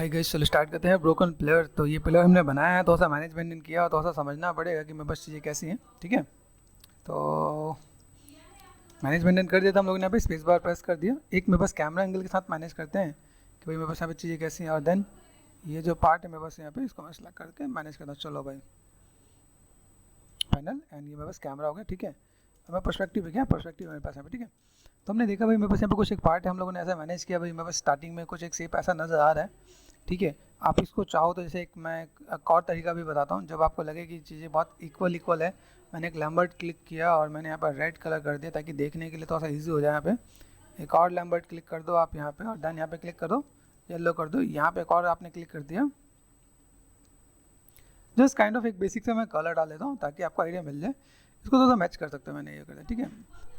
Hi guys, चलो start करते हैं। ब्रोकन प्लेयर, तो ये प्लेयर हमने बनाया है, थोड़ा सा मैनेजमेंट किया और थोड़ा सा समझना पड़ेगा कि मेरे पास चीज़ें कैसी हैं। ठीक है, तो मैनेजमेंट कर दिया था हम लोगों ने। यहाँ पे स्पेस बार प्रेस कर दिया। एक मेरे पास कैमरा एंगल के साथ मैनेज करते हैं कि भाई मेरे पास यहाँ पे चीज़ें कैसी हैं, और देन ये जो पार्ट है मेरे पास यहाँ पे, इसको मैं सेलेक्ट करके मैनेज करता हूँ। चलो भाई फाइनल, एंड ये मेरे पास कैमरा हो गया। ठीक है, अब मैं पर्सपेक्टिव है क्या, पर्सपेक्टिव मेरे पास यहाँ पे। ठीक है, तो हमने देखा भाई मेरे पास यहाँ पे कुछ एक पार्ट है, हम लोगों ने ऐसा मैनेज किया भाई मेरे पास स्टार्टिंग में कुछ एक शेप ऐसा नज़र आ रहा है। ठीक है, आप इसको चाहो तो जैसे एक और तरीका भी बताता हूँ। जब आपको लगे कि चीज़ें बहुत इक्वल है, मैंने एक लैम्बर्ट क्लिक किया और मैंने यहाँ पर रेड कलर कर दिया ताकि देखने के लिए थोड़ा सा ईजी हो जाए। यहाँ पे एक और लैम्बर्ट क्लिक कर दो आप यहाँ पे, और देन यहाँ पे क्लिक कर दो, येलो कर दो। यहाँ पे एक और आपने क्लिक कर दिया। जस्ट काइंड ऑफ एक बेसिक से मैं कलर डाल देता हूँ ताकि आपको आइडिया मिल जाए। इसको थोड़ा सा मैच कर सकते हो, मैंने ये कर दिया। ठीक है,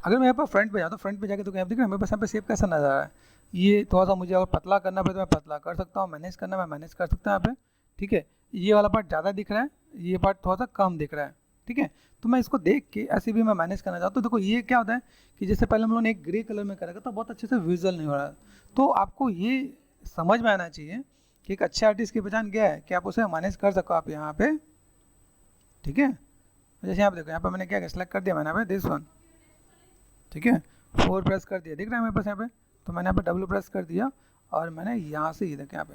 अगर मैं यहाँ पर फ्रंट पे जाता हूँ, फ्रंट पे जाके तो क्या दिख रहा है मेरे पास यहाँ पे शेप कैसा नजर आ रहा है। ये थोड़ा सा मुझे अगर पतला करना पड़े तो मैं पतला कर सकता हूँ, मैनेज करना मैं मैनेज कर सकता हूँ यहाँ पे। ठीक है, ये वाला पार्ट ज़्यादा दिख रहा है, ये पार्ट थोड़ा सा कम दिख रहा है। ठीक है, तो मैं इसको देख के ऐसे भी मैं मैनेज करना चाहता हूँ। देखो ये क्या होता है कि जैसे पहले हम लोगों ने एक ग्रे कलर में करा था, तो बहुत अच्छे से विजुअल नहीं हो रहा है। तो आपको ये समझ में आना चाहिए कि एक अच्छे आर्टिस्ट की पहचान क्या है, कि आप उसे मैनेज कर सको आप यहाँ पे। ठीक है, जैसे यहाँ पे देखो, यहाँ पे मैंने क्या सेलेक्ट कर दिया, मैंने यहाँ पे दिस वन। ठीक है, 4 प्रेस कर दिया, दिख रहा है मेरे पास यहाँ पे। तो मैंने यहाँ पे डब्ल्यू प्रेस कर दिया और मैंने यहाँ से ये देखो यहाँ पे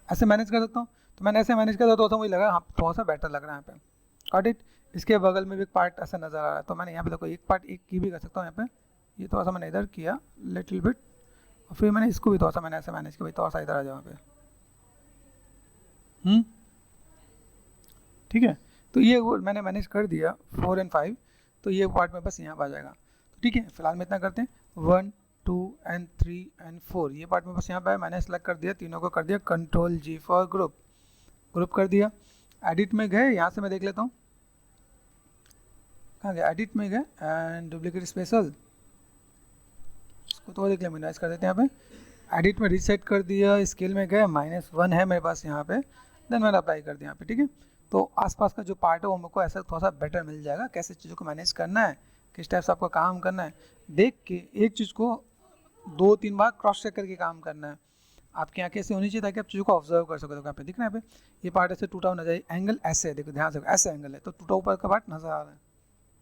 ऐसे मैनेज कर सकता हूँ। तो मैंने ऐसे मैनेज किया तो मुझे लगा हाँ थोड़ा सा बेटर लग रहा है यहाँ पे। Got it. इसके बगल में भी एक पार्ट ऐसा नज़र आ रहा है, तो मैंने यहाँ पे देखो एक पार्ट एक की भी कर सकता हूँ यहाँ पे। ये थोड़ा सा मैंने इधर किया लिटिल बिट, और फिर मैंने इसको भी थोड़ा सा मैंने ऐसे मैनेज किया, भाई थोड़ा सा इधर आ जाओ यहाँ पे। ठीक है, तो ये मैंने मैनेज कर दिया 4 और 5, तो ये पार्ट में बस यहाँ पर आ जाएगा। तो ठीक है, फिलहाल में इतना करते हैं। 1 2 और 3 और 4 ये पार्ट में बस यहाँ पर मैंने सेलेक्ट कर दिया, तीनों को कर दिया कंट्रोल G फॉर ग्रुप कर दिया। एडिट में गए, यहाँ से मैं देख लेता हूँ कहाँ गया, एडिट में गए एंड डुप्लीकेट स्पेशल, इसको तो देख लिया, मिनिमाइज कर देते हैं यहाँ पे। एडिट में रीसेट कर दिया, स्केल में गए, -1 है मेरे पास यहाँ पे, देन मैंने अप्लाई कर दिया यहाँ पे। ठीक है, तो आसपास का जो पार्ट है वो मेरे को ऐसा थोड़ा सा बेटर मिल जाएगा, कैसे चीज़ों को मैनेज करना है, किस टाइप से आपको काम करना है। देख के एक चीज़ को 2-3 बार क्रॉस चेक करके काम करना है। आपकी आंखें ऐसे होनी चाहिए ताकि आप चीज़ों को ऑब्जर्व कर सको। देखो यहाँ पे दिख रहा है, यहाँ पे ये पार्ट ऐसे टूटा हुआ नजर, एंगल ऐसे है, देखो ध्यान से, ऐसे एंगल है तो टूटा ऊपर का पार्ट नजर आ रहा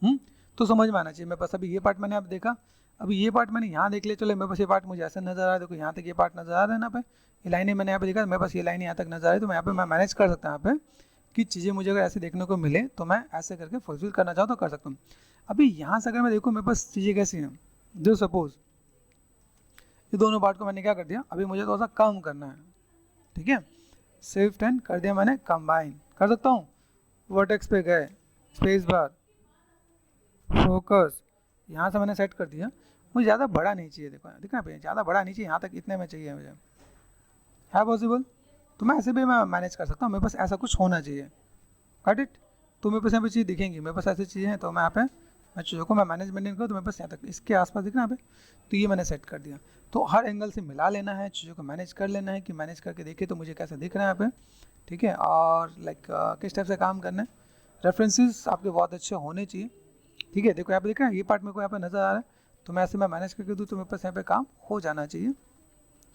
है। तो समझ में आना चाहिए मेरे पास। अभी ये पार्ट मैंने आप देखा, अभी ये पार्ट मैंने यहाँ देख लिया, चलो मेरे पास ये पार्ट मुझे ऐसे नजर आ रहा है, देखो यहाँ तक ये पार्ट नजर आ रहा है ना पे, ये लाइनें मैंने यहाँ पे देखा, मेरे पास ये लाइन यहाँ तक नजर आ रही है। तो मैं यहाँ पे मैं मैनेज कर सकता हूँ यहाँ पे कि चीज़ें मुझे अगर ऐसे देखने को मिले तो मैं ऐसे करके फुलफिल करना चाहूँ तो कर सकता हूँ। अभी यहाँ से अगर मैं देखूँ मेरे पास चीज़ें कैसी हैं, जो सपोज ये दोनों पार्ट को मैंने क्या कर दिया, अभी मुझे थोड़ा सा कम करना है। ठीक है, शिफ्ट एंड कर दिया मैंने, कंबाइन कर सकता हूँ। वर्टेक्स पे गए, स्पेस बार, फोकस, यहाँ से मैंने सेट कर दिया। मुझे ज़्यादा बड़ा नहीं चाहिए, देखो दिखना पे ज़्यादा बड़ा नहीं चाहिए, यहाँ तक इतने में चाहिए मुझे, है पॉसिबल। तो मैं ऐसे भी मैं मैनेज कर सकता हूँ, मेरे पास ऐसा कुछ होना चाहिए। Got it. तो मेरे पास यहाँ पे चीज़ दिखेंगी, मेरे पास ऐसी चीज़ें हैं, तो मैं यहाँ पे मैं चीज़ों को मैं मैनेजमेंट करूँ तो मेरे पास यहाँ तक इसके आसपास दिखना यहाँ पे, तो ये मैंने सेट कर दिया। तो हर एंगल से मिला लेना है, चीज़ों को मैनेज कर लेना है कि मैनेज करके देखे तो मुझे कैसा दिख रहा है यहाँ पे। ठीक है, और लाइक किस टाइप से काम करना है, रेफरेंसेस आपके बहुत अच्छे होने चाहिए। ठीक है, देखो यहाँ पे दिख रहा है, ये पार्ट मेरे को यहाँ पे नज़र आ रहा है, तो मैं ऐसे मैं मैनेज करके दूँ तो मेरे पास यहाँ पे काम हो जाना चाहिए।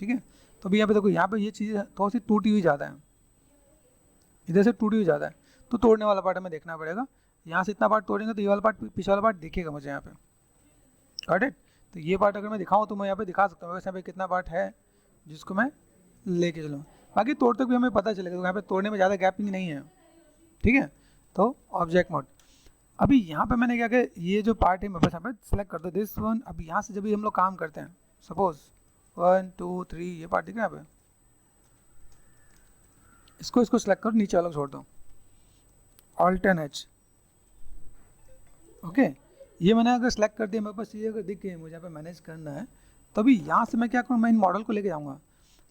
ठीक है, तो अभी यहाँ पे देखो, यहाँ पे ये चीज़ थोड़ी सी टूटी हुई ज़्यादा है, इधर से टूटी हुई ज़्यादा है, तो तोड़ने वाला पार्ट हमें देखना पड़ेगा। यहाँ से इतना पार्ट तोड़ेंगे तो ये वाला पार्ट, पीछे वाला पार्ट दिखेगा मुझे यहाँ पे। Got it. तो ये पार्ट अगर मैं दिखाऊँ तो मैं यहाँ पे दिखा सकता हूँ वैसे यहाँ पे कितना पार्ट है जिसको मैं लेके चलूँ। बाकी तोड़ते भी हमें पता चलेगा, तो यहाँ पे तोड़ने में ज़्यादा गैपिंग नहीं है। ठीक है, तो ऑब्जेक्ट मोड, अभी यहाँ पे मैंने क्या किया, ये जो पार्ट है मेरे पास यहाँ पे सेलेक्ट कर दो दिस वन। अभी यहाँ से जब भी हम लोग काम करते हैं, सपोज 1 2 3 ये पार्ट दिख रहा है यहाँ पे, इसको सेलेक्ट करो, नीचे वाला छोड़ दो, ऑल्टरनेट। ओके, ये मैंने अगर सेलेक्ट कर दिया, मेरे पास ये अगर दिख गई मुझे यहाँ पे मैनेज करना है, तो अभी यहाँ से मैं क्या करूँ, मैं इन मॉडल को लेके जाऊँगा।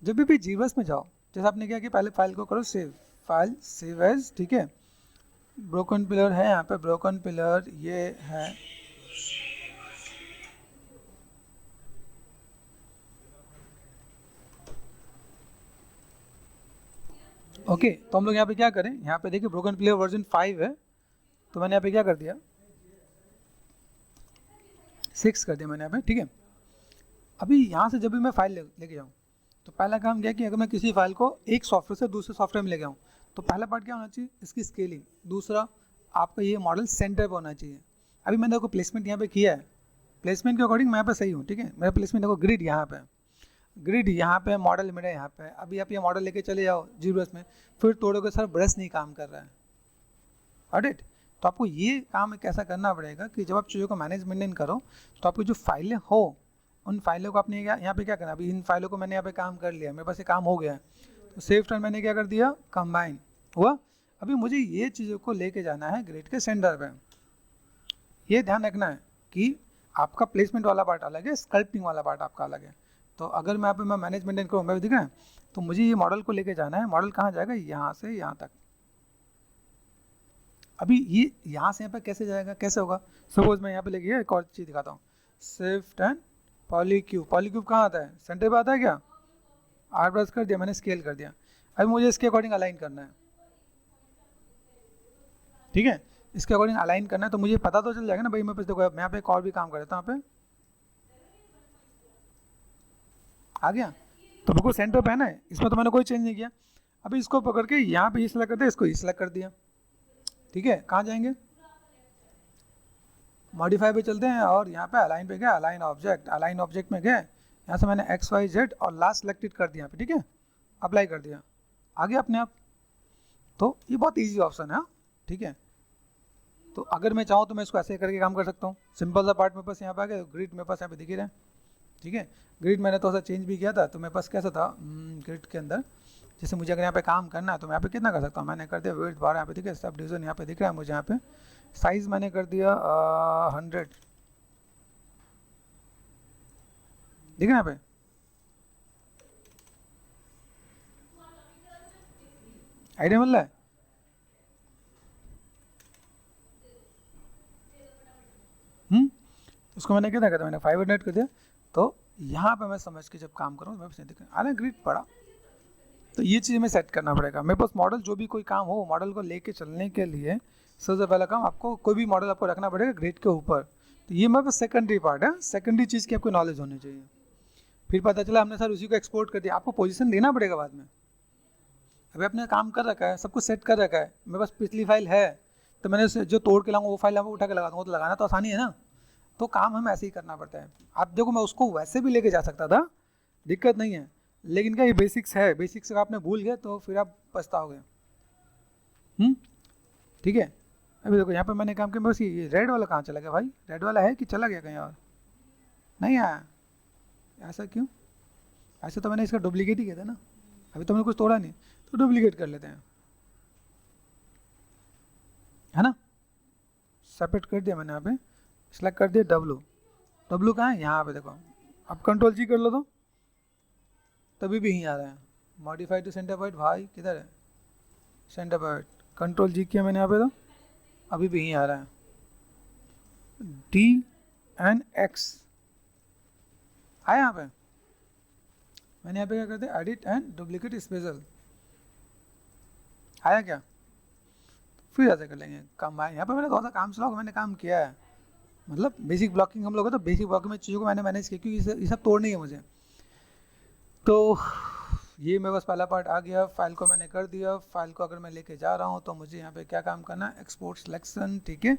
जब भी जीवर्स में जाओ, जैसे आपने क्या कि पहले फाइल को करो सेव, फाइल सेव एज। ठीक है, ब्रोकन पिलर है यहाँ पे, ब्रोकन पिलर ये है, ओके। तो हम लोग यहाँ पे क्या करें, यहाँ पे देखिए ब्रोकन पिलर वर्जन 5 है, तो मैंने यहाँ पे क्या कर दिया, 6 कर दिया मैंने यहाँ पे। ठीक है, अभी यहाँ से जब भी मैं फाइल लेके जाऊँ तो पहला काम क्या है कि अगर मैं किसी फाइल को एक सॉफ्टवेयर से दूसरे सॉफ्टवेयर में ले गया हूँ तो पहला पार्ट क्या होना चाहिए, इसकी स्केलिंग। दूसरा, आपका ये मॉडल सेंटर पर होना चाहिए। अभी मैंने देखो प्लेसमेंट यहाँ पे किया है, प्लेसमेंट के अकॉर्डिंग मैं यहाँ पे सही हूँ, ठीक है। मेरा प्लेसमेंट देखो, ग्रिड यहाँ पे, ग्रिड यहाँ पे, मॉडल मेरा यहाँ पे। अभी आप ये मॉडल लेके चले जाओ जीब्रश में, फिर तोड़ोगे सर ब्रश नहीं काम कर रहा है, ऑडिट। तो आपको ये काम कैसा करना पड़ेगा कि जब आप चीज़ों को मैनेज मेंटेन करो तो आपकी जो फाइलें हो उन फाइलों को आपने यहाँ पे क्या करना, अभी इन फाइलों को मैंने यहाँ पे काम कर लिया, मेरे पास ये काम हो गया है, तो सेव टर्न मैंने क्या कर दिया, कंबाइन हुआ। अभी मुझे ये चीज़ों को लेके जाना है ग्रिड के सेंटर पे। ये ध्यान रखना है कि आपका प्लेसमेंट वाला पार्ट अलग है, स्कल्पटिंग वाला पार्ट आपका अलग है। तो अगर मैं यहाँ पे मैं मैनेज मेंटेन करूँ, मैं दिख रहा है, तो मुझे ये मॉडल को लेके जाना है। मॉडल कहाँ जाएगा, यहाँ से यहाँ तक। अभी ये यहाँ से यहाँ पे कैसे जाएगा, कैसे होगा, सपोज मैं यहाँ पे लेके गया, एक और चीज़ दिखाता हूँ, शिफ्ट एंड पॉलीक्यूब। पॉलीक्यूब कहाँ आता है, सेंटर पे आता है क्या, आर प्रेस कर दिया मैंने, स्केल कर दिया। अभी मुझे इसके अकॉर्डिंग अलाइन करना है, ठीक है, इसके अकॉर्डिंग अलाइन करना है। तो मुझे पता तो चल जाएगा ना भाई, मेरे पास देखो मैं यहाँ पे एक और भी काम कर देता हूँ, यहाँ पे आ गया, तो बिल्कुल सेंटर पे है ना, इसमें तो मैंने कोई चेंज नहीं किया। अभी इसको पकड़ के यहाँ पे ये सिलेक्ट कर दिया, इसको ये सिलेक्ट कर दिया, ठीक है। कहाँ जाएंगे, मॉडिफाई पे चलते हैं और यहाँ पे अलाइन पे गया, अलाइन ऑब्जेक्ट, अलाइन ऑब्जेक्ट में गए, यहाँ से मैंने एक्स वाई जेड और लास्ट सिलेक्टेड कर दिया यहाँ पे, ठीक है, अप्लाई कर दिया, आ गया अपने आप। तो ये बहुत ईजी ऑप्शन है, ठीक है। तो अगर मैं चाहूँ तो मैं इसको ऐसे करके काम कर सकता हूँ। सिंपल सा पार्ट मेरे पास यहाँ पे आ गया, ग्रिड मेरे पास यहाँ पे दिख ही रहा है, ठीक है। ग्रिड मैंने थोड़ा सा चेंज भी किया था, तो मेरे पास कैसा था ग्रिड के अंदर, जैसे मुझे अगर यहाँ पे काम करना है तो मैं यहाँ पे कितना कर सकता हूँ, मैंने कर दिया विड्थ 12 यहाँ पे, ठीक है। सब डिवीजन यहाँ पे दिख रहा है मुझे, यहाँ पे साइज मैंने कर दिया 100, दिख रहा है यहाँ पे, आइडिया मिल रहा है। उसको मैंने कितना कर दिया, मैंने 500 कर दिया। तो यहाँ पे मैं समझ के जब काम करूँ मैं दिख रहा है ग्रिड पड़ा, तो ये चीज़ में सेट करना पड़ेगा। मेरे पास मॉडल जो भी कोई काम हो, मॉडल को लेके चलने के लिए सबसे पहला काम आपको कोई भी मॉडल आपको रखना पड़ेगा ग्रिड के ऊपर। तो ये मेरे पास सेकेंडरी पार्ट है, सेकेंडरी चीज़ की आपको नॉलेज होनी चाहिए। फिर पता चला हमने सर उसी को एक्सपोर्ट कर दिया, आपको पोजीशन देना पड़ेगा बाद में। अभी आपने काम कर रखा है, सब कुछ सेट कर रखा है, मेरे पास पिछली फाइल है, तो मैंने उसे जो तोड़ के लाऊंगा वो फाइल आपको उठा के लगा दूँगा, तो लगाना तो आसानी है ना। तो काम हमें ऐसे ही करना पड़ता है। आप देखो मैं उसको वैसे भी लेके जा सकता था, दिक्कत नहीं है, लेकिन क्या ये बेसिक्स है, बेसिक्स का आपने भूल गए तो फिर आप पछताओगे, ठीक है। अभी देखो यहाँ पे मैंने काम किया, बस ये रेड वाला कहाँ चला गया भाई, रेड वाला है कि चला गया कहीं और, नहीं आया, ऐसा क्यों। ऐसे तो मैंने इसका डुप्लीकेट ही किया था ना, अभी तो मैंने कुछ तोड़ा नहीं, तो डुप्लीकेट कर लेते हैं, है ना। सेपरेट कर दिया मैंने, यहाँ पे सेलेक्ट कर दिया डब्लू, डब्लू कहाँ है, यहाँ पे देखो। अब कंट्रोल जी कर लो तो तभी भी यहीं आ रहा है। मॉडिफाई टू सेंटर पॉइंट, भाई किधर है सेंटर पॉइंट, कंट्रोल जी किया मैंने यहाँ पे, तो अभी भी यहीं आ रहा है। डी एन एक्स आया यहाँ पे, मैंने यहाँ पे क्या कर दिया, एडिट एंड डुप्लीकेट स्पेशल, आया क्या। फिर ऐसे कर लेंगे काम आए। यहाँ पे मैंने थोड़ा सा काम चलाओ, मैंने काम किया है, मतलब बेसिक ब्लॉकिंग हम लोग है, तो बेसिक ब्लॉकिंग में चीज़ों को मैंने मैनेज किया, क्योंकि ये सब तोड़नी है मुझे। तो ये मेरे पास पहला पार्ट आ गया, फाइल को मैंने कर दिया। फाइल को अगर मैं लेके जा रहा हूँ तो मुझे यहाँ पे क्या काम करना है, एक्सपोर्ट सिलेक्शन, ठीक है।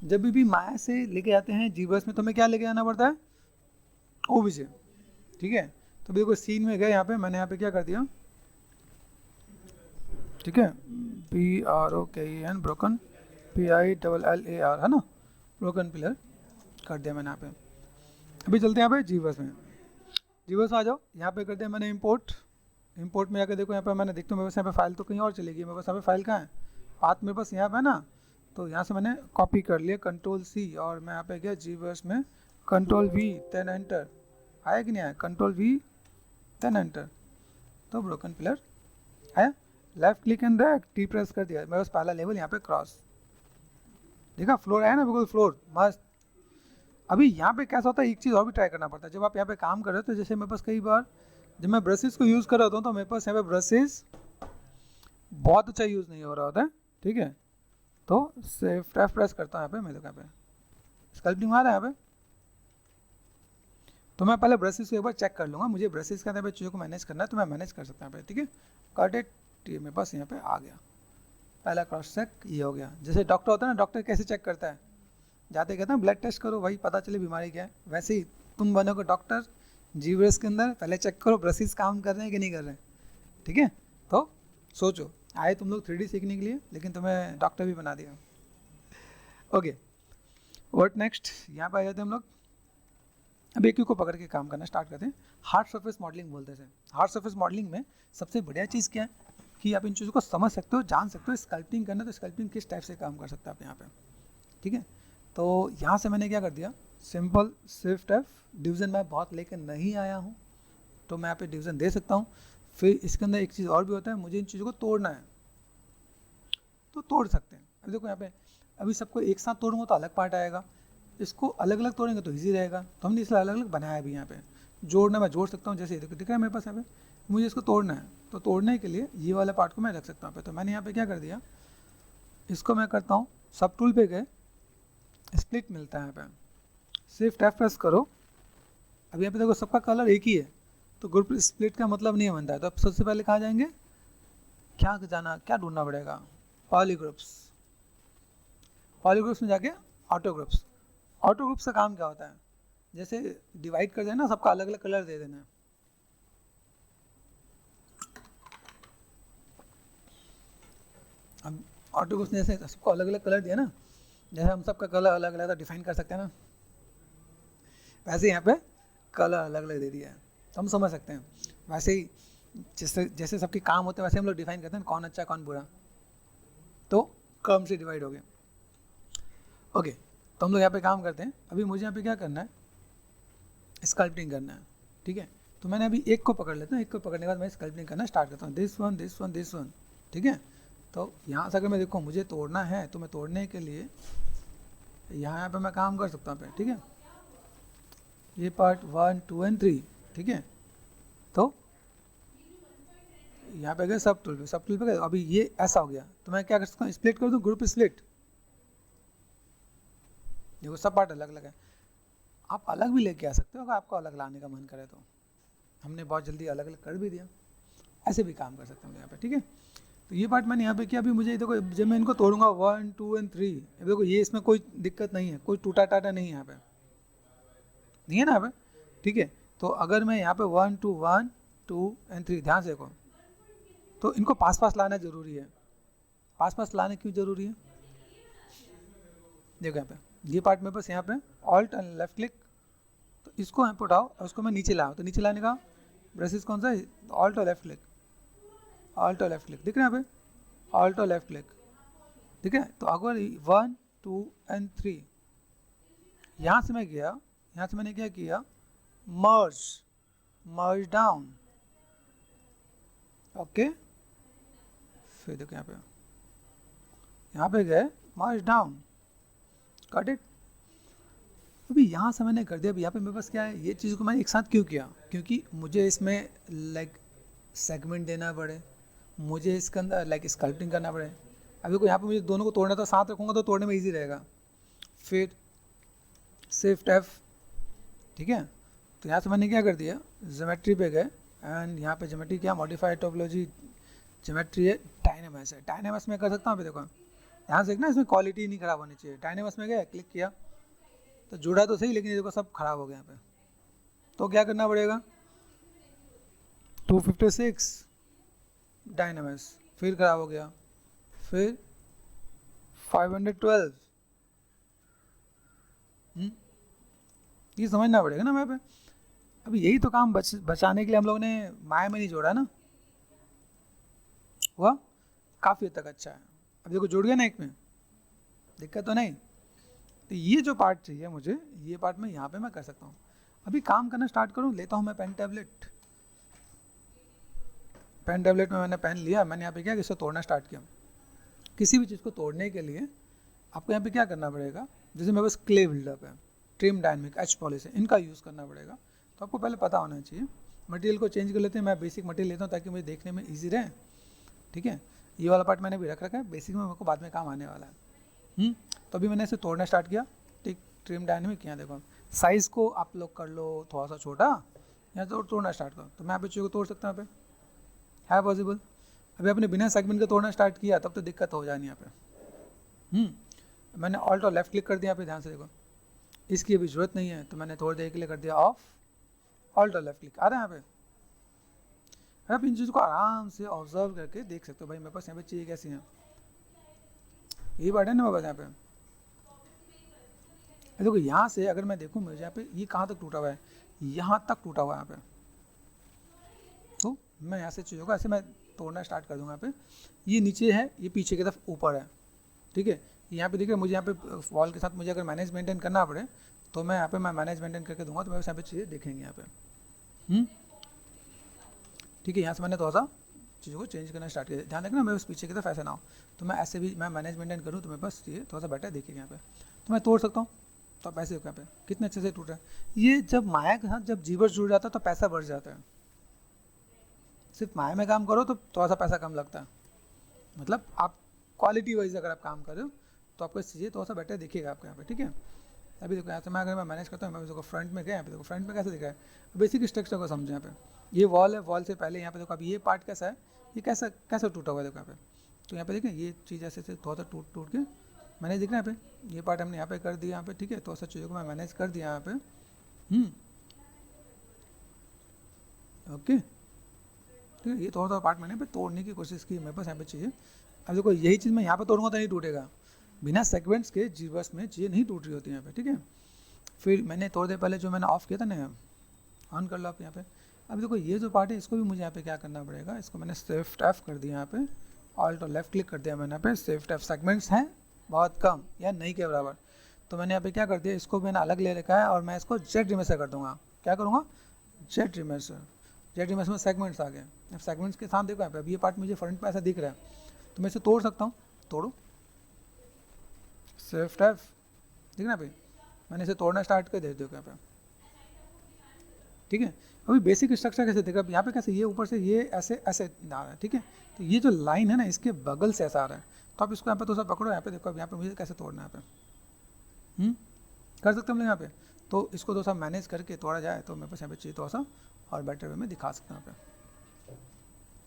जब भी माया से लेके जाते हैं जीबस में तो हमें क्या लेके जाना पड़ता है, ओबीजे, ठीक है। तो देखो सीन में गए, यहाँ पे मैंने यहाँ पे क्या कर दिया, ठीक है, BROKEN ब्रोकन PILLAR है ना, ब्रोकन पिलर कर दिया मैंने यहाँ पे। अभी चलते हैं यहाँ पे जीबस में, जीबस आ जाओ। यहाँ पे कर दिया मैंने इंपोर्ट, इंपोर्ट में जाकर देखो यहाँ पे मैंने देखता हूँ मेरे पास यहाँ पे फाइल तो कहीं और चलेगी, मेरे पास यहाँ पे फाइल कहाँ है, पाथ मेरे पास यहाँ पे है ना। तो यहाँ से मैंने कॉपी कर लिया कंट्रोल C, और मैं यहाँ पे गया जीबस में कंट्रोल V, देन एंटर, आया कि नहीं आया, कंट्रोल V देन एंटर, तो ब्रोकन पिलर आया। Left click and drag, T press कर दिया, मेरे पास पहला लेवल यहाँ पे क्रॉस, देखा फ्लोर आया ना, बिल्कुल फ्लोर मस्त। अभी यहाँ पे कैसा होता है, एक चीज़ और भी ट्राई करना पड़ता है जब आप यहाँ पे काम कर रहे हो। तो जैसे मेरे पास कई बार जब मैं ब्रशेस को यूज़ कर रहा होता हूँ तो मेरे पास यहाँ पे ब्रशेस बहुत अच्छा यूज़ नहीं हो रहा होता है, ठीक है। तो F प्रेस करता हूँ यहाँ पे, मैं देखो यहाँ पे स्कल्पटिंग आ रहा है यहाँ पे, तो मैं पहले ब्रशेस को एक बार चेक कर लूँगा, मुझे ब्रशेस के अंदर चीज़ों को मैनेज करना है तो मैं मैनेज कर सकता हूँ यहाँ पे, ठीक है। कट इट, ये मेरे पास यहाँ पे आ गया, पहला क्रॉस चेक ये हो गया। जैसे डॉक्टर होता है ना, डॉक्टर कैसे चेक करता है, जाते कहते हैं ब्लड टेस्ट करो भाई पता चले बीमारी क्या है, वैसे ही तुम बनोगे डॉक्टर जीब्रस के अंदर, पहले चेक करो ब्रशेस काम कर रहे हैं कि नहीं कर रहे हैं, ठीक है। तो सोचो, आए तुम लोग 3D सीखने के लिए, लेकिन तुम्हें डॉक्टर भी बना दिया। ओके, व्हाट नेक्स्ट, यहाँ पे आ जाते हैं हम लोग। अब एक को पकड़ के काम करना स्टार्ट करते हैं। हार्ड सरफेस मॉडलिंग बोलते हैं। हार्ड सरफेस मॉडलिंग में सबसे बढ़िया चीज़ क्या है कि आप इन चीज़ों को समझ सकते हो, जान सकते हो। स्कल्पटिंग करना तो स्कल्पटिंग किस टाइप से काम कर सकते हैं आप यहाँ पे, ठीक है। तो यहाँ से मैंने क्या कर दिया, सिंपल शिफ्ट एफ, डिवीज़न मैं बहुत लेकर नहीं आया हूँ तो मैं यहाँ पे डिवीज़न दे सकता हूँ। फिर इसके अंदर एक चीज़ और भी होता है, मुझे इन चीज़ों को तोड़ना है तो तोड़ सकते हैं। अभी देखो यहाँ पे, अभी सबको एक साथ तोड़ूंगा तो अलग पार्ट आएगा, इसको अलग अलग तोड़ेंगे तो इजी रहेगा, तो हमने इसलिए अलग अलग बनाया भी। यहाँ पे जोड़ना मैं जोड़ सकता हूँ, जैसे देखो दिख रहा है मेरे पास यहाँ पे, मुझे इसको तोड़ना है तो तोड़ने के लिए ये वाला पार्ट को मैं रख सकता हूँ पे। तो मैंने यहाँ पे क्या कर दिया, इसको मैं करता हूँ सब टूल पे गए, स्प्लिट मिलता है यहाँ पे, शिफ्ट एफ प्रेस करो। अब यहाँ पे देखो सबका कलर एक ही है तो ग्रुप स्प्लिट का मतलब नहीं बनता है। तो अब सबसे पहले कहाँ जाएंगे, क्या जाना, क्या ढूंढना पड़ेगा, पॉलीग्रुप्स। पॉलीग्रुप्स में जाके ऑटो ग्रुप्स। ऑटो ग्रुप्स का काम क्या होता है, जैसे डिवाइड कर देना, सबका अलग अलग कलर दे देना। अब ऑटो ग्रुप्स ने जैसे सबको अलग अलग कलर दिया ना, जैसे हम सबका कलर अलग अलग डिफाइन कर सकते हैं ना, वैसे यहाँ पे कलर अलग अलग दे दिया है तो हम समझ सकते हैं। वैसे ही जैसे जैसे सबके काम होते हैं वैसे हम लोग डिफाइन करते हैं कौन अच्छा कौन बुरा, तो क्रम से डिवाइड हो गया। ओके, तो हम लोग यहाँ पे काम करते हैं। अभी मुझे यहाँ पे क्या करना है, स्कल्पटिंग करना है, ठीक है। तो मैंने अभी एक को पकड़ लेता हूँ, एक को पकड़ने के बाद मैं स्कल्पटिंग करना स्टार्ट करता हूँ, this one this one this one, ठीक है। तो यहाँ से अगर मैं देखूँ मुझे तोड़ना है तो मैं तोड़ने के लिए यहाँ पे मैं काम कर सकता हूँ, ठीक है। ये पार्ट 1 2 एंड 3, ठीक है। तो यहाँ पे गए सब टूल पे गए। अभी ये ऐसा हो गया तो मैं क्या कर सकता हूँ, स्प्लिट कर दूँ, ग्रुप स्प्लिट। देखो सब पार्ट अलग अलग है, आप अलग भी लेके आ सकते हो अगर आपको अलग लाने का मन करे तो। हमने बहुत जल्दी अलग अलग कर भी दिया, ऐसे भी काम कर सकते हैं यहाँ पे, ठीक है। तो ये पार्ट मैंने यहाँ पे किया। अभी मुझे देखो जब मैं इनको तोड़ूंगा 1 2 एंड 3, देखो ये इसमें कोई दिक्कत नहीं है, कोई टूटा टाटा नहीं है यहाँ पे, नहीं है ना यहाँ पे, ठीक है। तो अगर मैं यहाँ पे 1 2 एंड 3, ध्यान से देखो, तो इनको पास पास लाना जरूरी है। पास पास लाने क्यों जरूरी है, देखो यहाँ पे ये पार्ट मेरे पास यहाँ पे ऑल्ट एंड लेफ्ट क्लिक, तो इसको यहाँ पे उठाओ और उसको मैं नीचे लाऊँ, तो नीचे लाने का ब्रशेस कौन सा है, ऑल्ट और लेफ्ट क्लिक, ऑल्ट और लेफ्ट क्लिक, दिख रहा है यहाँ पे, ऑल्ट और लेफ्ट क्लिक, ठीक है। तो अगर 1 2 एंड 3 यहाँ से मैं गया, यहाँ से मैंने क्या किया, मर्ज डाउन, ओके। फिर देखो यहाँ पे गए मर्ज डाउन, कट इट। अभी यहाँ से मैंने कर दिया। अभी यहाँ पे मेरे पास क्या है, ये चीज़ को मैंने एक साथ क्यों किया, क्योंकि मुझे इसमें लाइक सेगमेंट देना पड़े, मुझे इसके अंदर लाइक स्कल्पटिंग करना पड़े। अभी को यहाँ पे मुझे दोनों को तोड़ना, तो साथ रखूँगा तो तोड़ने में ईजी रहेगा। फिर शिफ्ट एफ, ठीक है। तो यहाँ से मैंने क्या कर दिया, ज्योमेट्री पे गए एंड यहाँ पे ज्योमेट्री क्या, मॉडिफाइड टोपोलॉजी ज्योमेट्री है, डायनेमस है। डायनेमस में कर सकता हूँ। अभी देखो यहाँ से ना, इसमें क्वालिटी नहीं ख़राब होनी चाहिए। डायनेमस में गया, क्लिक किया तो जुड़ा तो सही, लेकिन ये देखो सब खराब हो गया यहाँ पे। तो क्या करना पड़ेगा, 256 डायनेमस, फिर खराब हो गया, फिर 512, ये समझना पड़ेगा ना मैं पे। अभी यही तो काम बचाने के लिए हम लोग ने माया में नहीं जोड़ा ना, वह काफ़ी हद तक अच्छा है। अब देखो जुड़ गया ना, एक में दिक्कत तो नहीं। तो ये जो पार्ट चाहिए मुझे, ये पार्ट मैं यहाँ पे मैं कर सकता हूँ। अभी काम करना स्टार्ट करूँ, लेता हूँ मैं पेन टैबलेट। पेन टैबलेट में मैंने पेन लिया, मैंने यहाँ पे क्या, इसको तोड़ना स्टार्ट किया। किसी भी चीज़ को तोड़ने के लिए आपको यहाँ पे क्या करना पड़ेगा, जैसे मेरे पास क्ले बिल्डअप है, ट्रिम डायनेमिक, एच पॉलिश है, इनका यूज़ करना पड़ेगा। तो आपको पहले पता होना चाहिए। मटेरियल को चेंज कर लेते हैं, मैं बेसिक मटेरियल लेता हूँ ताकि मुझे देखने में ईजी रहे, ठीक है। ये वाला पार्ट मैंने भी रख रखा है, बेसिक में मेरे को बाद में काम आने वाला है। तो अभी मैंने इसे तोड़ना स्टार्ट किया, ठीक, ट्रिम डायनेमिक। यहाँ देखो साइज़ को आप लोग कर लो थोड़ा सा छोटा, या तो तोड़ना स्टार्ट करो। तो मैं यहाँ पे चीज़ों को तोड़ सकता हूँ यहाँ पे, है पॉसिबल। अभी आपने बिना सेगमेंट के तोड़ना स्टार्ट किया तब तो दिक्कत हो जानी यहाँ पे। मैंने ऑल्ट और लेफ्ट क्लिक कर दिया यहाँ पे, ध्यान से देखो, इसकी अभी ज़रूरत नहीं है, तो मैंने थोड़ी देर के लिए कर दिया ऑफ, ऑल्ट और लेफ्ट क्लिक आ रहा है यहाँ पे। आप इन चीज़ों को आराम से ऑब्जर्व करके देख सकते हो, भाई मेरे पास यहाँ पे चीज़ें कैसी हैं, यही बात है ना मेरे पास यहाँ पे। देखो यहाँ से अगर मैं देखूँ मुझे यहाँ पे ये कहाँ तक टूटा हुआ है, यहाँ तक टूटा हुआ है यहाँ पे। तो मैं यहाँ से चीज़ों को ऐसे मैं तोड़ना स्टार्ट कर दूँगा यहाँ पे। ये नीचे है, ये पीछे की तरफ ऊपर है, ठीक है। यहाँ पे देखिए मुझे यहाँ पे वॉल के साथ मुझे अगर मैनेज मेंटेन करना पड़े तो मैं यहाँ पे मैं मैनेज मेंटेन करके दूंगा, तो मेरे यहाँ पे चीज़ें देखेंगे यहाँ पे। ठीक है, यहाँ से मैंने थोड़ा सा चीज़ों को चेंज करना स्टार्ट किया। ध्यान रखना मैं उस पीछे की तरफ ऐसे ना हो, तो मैं ऐसे भी मैं मैनेज मेंटेन करूँ तो मेरे पास ये थोड़ा सा बेटर देखेगा यहाँ पे। तो मैं तोड़ सकता हूँ, तो आप ऐसे यहाँ पे कितने अच्छे से टूट रहा है। ये जब माया के साथ जब जीवर जुड़ जाता है तो पैसा बढ़ जाता है। सिर्फ माया में काम करो तो थोड़ा सा पैसा कम लगता है, मतलब आप क्वालिटी वाइज अगर आप काम कर रहे हो तो आपको चीज़ें थोड़ा सा बेटर दिखेगा आपको यहाँ पे, ठीक है। अभी देखो यहाँ से मैं अगर मैं मैनेज करता हूँ, मैं देखो फ्रंट में गया, यहाँ पे देखो फ्रंट में कैसे दिखा है, बेसिक स्ट्रक्चर को समझे। यहाँ पे ये वॉल है, वॉल से पहले यहाँ पे देखो अब ये पार्ट कैसा है, ये कैसा कैसा टूटा हुआ है देखो यहाँ पे। तो यहाँ पे देखें ये चीज़ ऐसे से थोड़ा सा टूट के मैंने दिख रहा है यहाँ पे, ये पार्ट हमने यहाँ पे कर दिया यहाँ पे, ठीक है। तो ऐसा चीज़ों को मैं मैनेज कर दिया यहाँ पे। ओके, ठीक है। ये थोड़ा सा पार्ट मैंने पे तोड़ने की कोशिश की, मेरे पास यहाँ पे चीज़ें। अब देखो यही चीज़ मैं यहाँ पे तोड़ूंगा तो नहीं टूटेगा, बिना सेगमेंट्स के जीवर्स में चीज़ें नहीं टूट रही होती यहाँ पे, ठीक है। फिर मैंने थोड़ी देर पहले जो मैंने ऑफ किया था ना, ऑन कर लो आप यहाँ पे। अब देखो ये जो पार्ट है इसको भी मुझे यहाँ पे क्या करना पड़ेगा, इसको मैंने शिफ्ट एफ कर दिया यहाँ पे, ऑल्ट और लेफ्ट क्लिक कर दिया मैंने यहाँ पे। शिफ्ट एफ सेगमेंट्स हैं बहुत कम या नहीं के बराबर, तो मैंने यहाँ पे क्या कर दिया, इसको मैंने अलग ले रखा है और मैं इसको जेड रिमेसर कर दूंगा। क्या करूँगा, जेड रिमेसर। जेड रिमेसर में सेगमेंट्स आ गए। अब सेगमेंट्स के साथ देखो यहाँ पे, अब ये पार्ट मुझे फ्रंट पे ऐसा दिख रहा है, तो मैं इसे तोड़ सकता हूँ। तोड़ो, शिफ्ट एफ, ठीक ना भाई, मैंने इसे तोड़ना स्टार्ट कर दे दो यहाँ पे, ठीक है। अभी बेसिक स्ट्रक्चर कैसे देखा, यहाँ पे कैसे ये ऊपर से ये ऐसे ऐसे आ रहा है, ठीक है। तो ये जो लाइन है ना इसके बगल से ऐसा आ रहा है, तो आप इसको यहाँ पे थोड़ा सा पकड़ो, यहाँ पे देखो अब यहाँ पे मुझे कैसे तोड़ना है यहाँ पे। कर सकते हम लोग यहाँ पे। तो इसको थोड़ा सा मैनेज करके तोड़ा जाए तो मेरे पास यहाँ पे चाहिए थोड़ा सा और बेटर वे में दिखा सकते हैं यहाँ पे,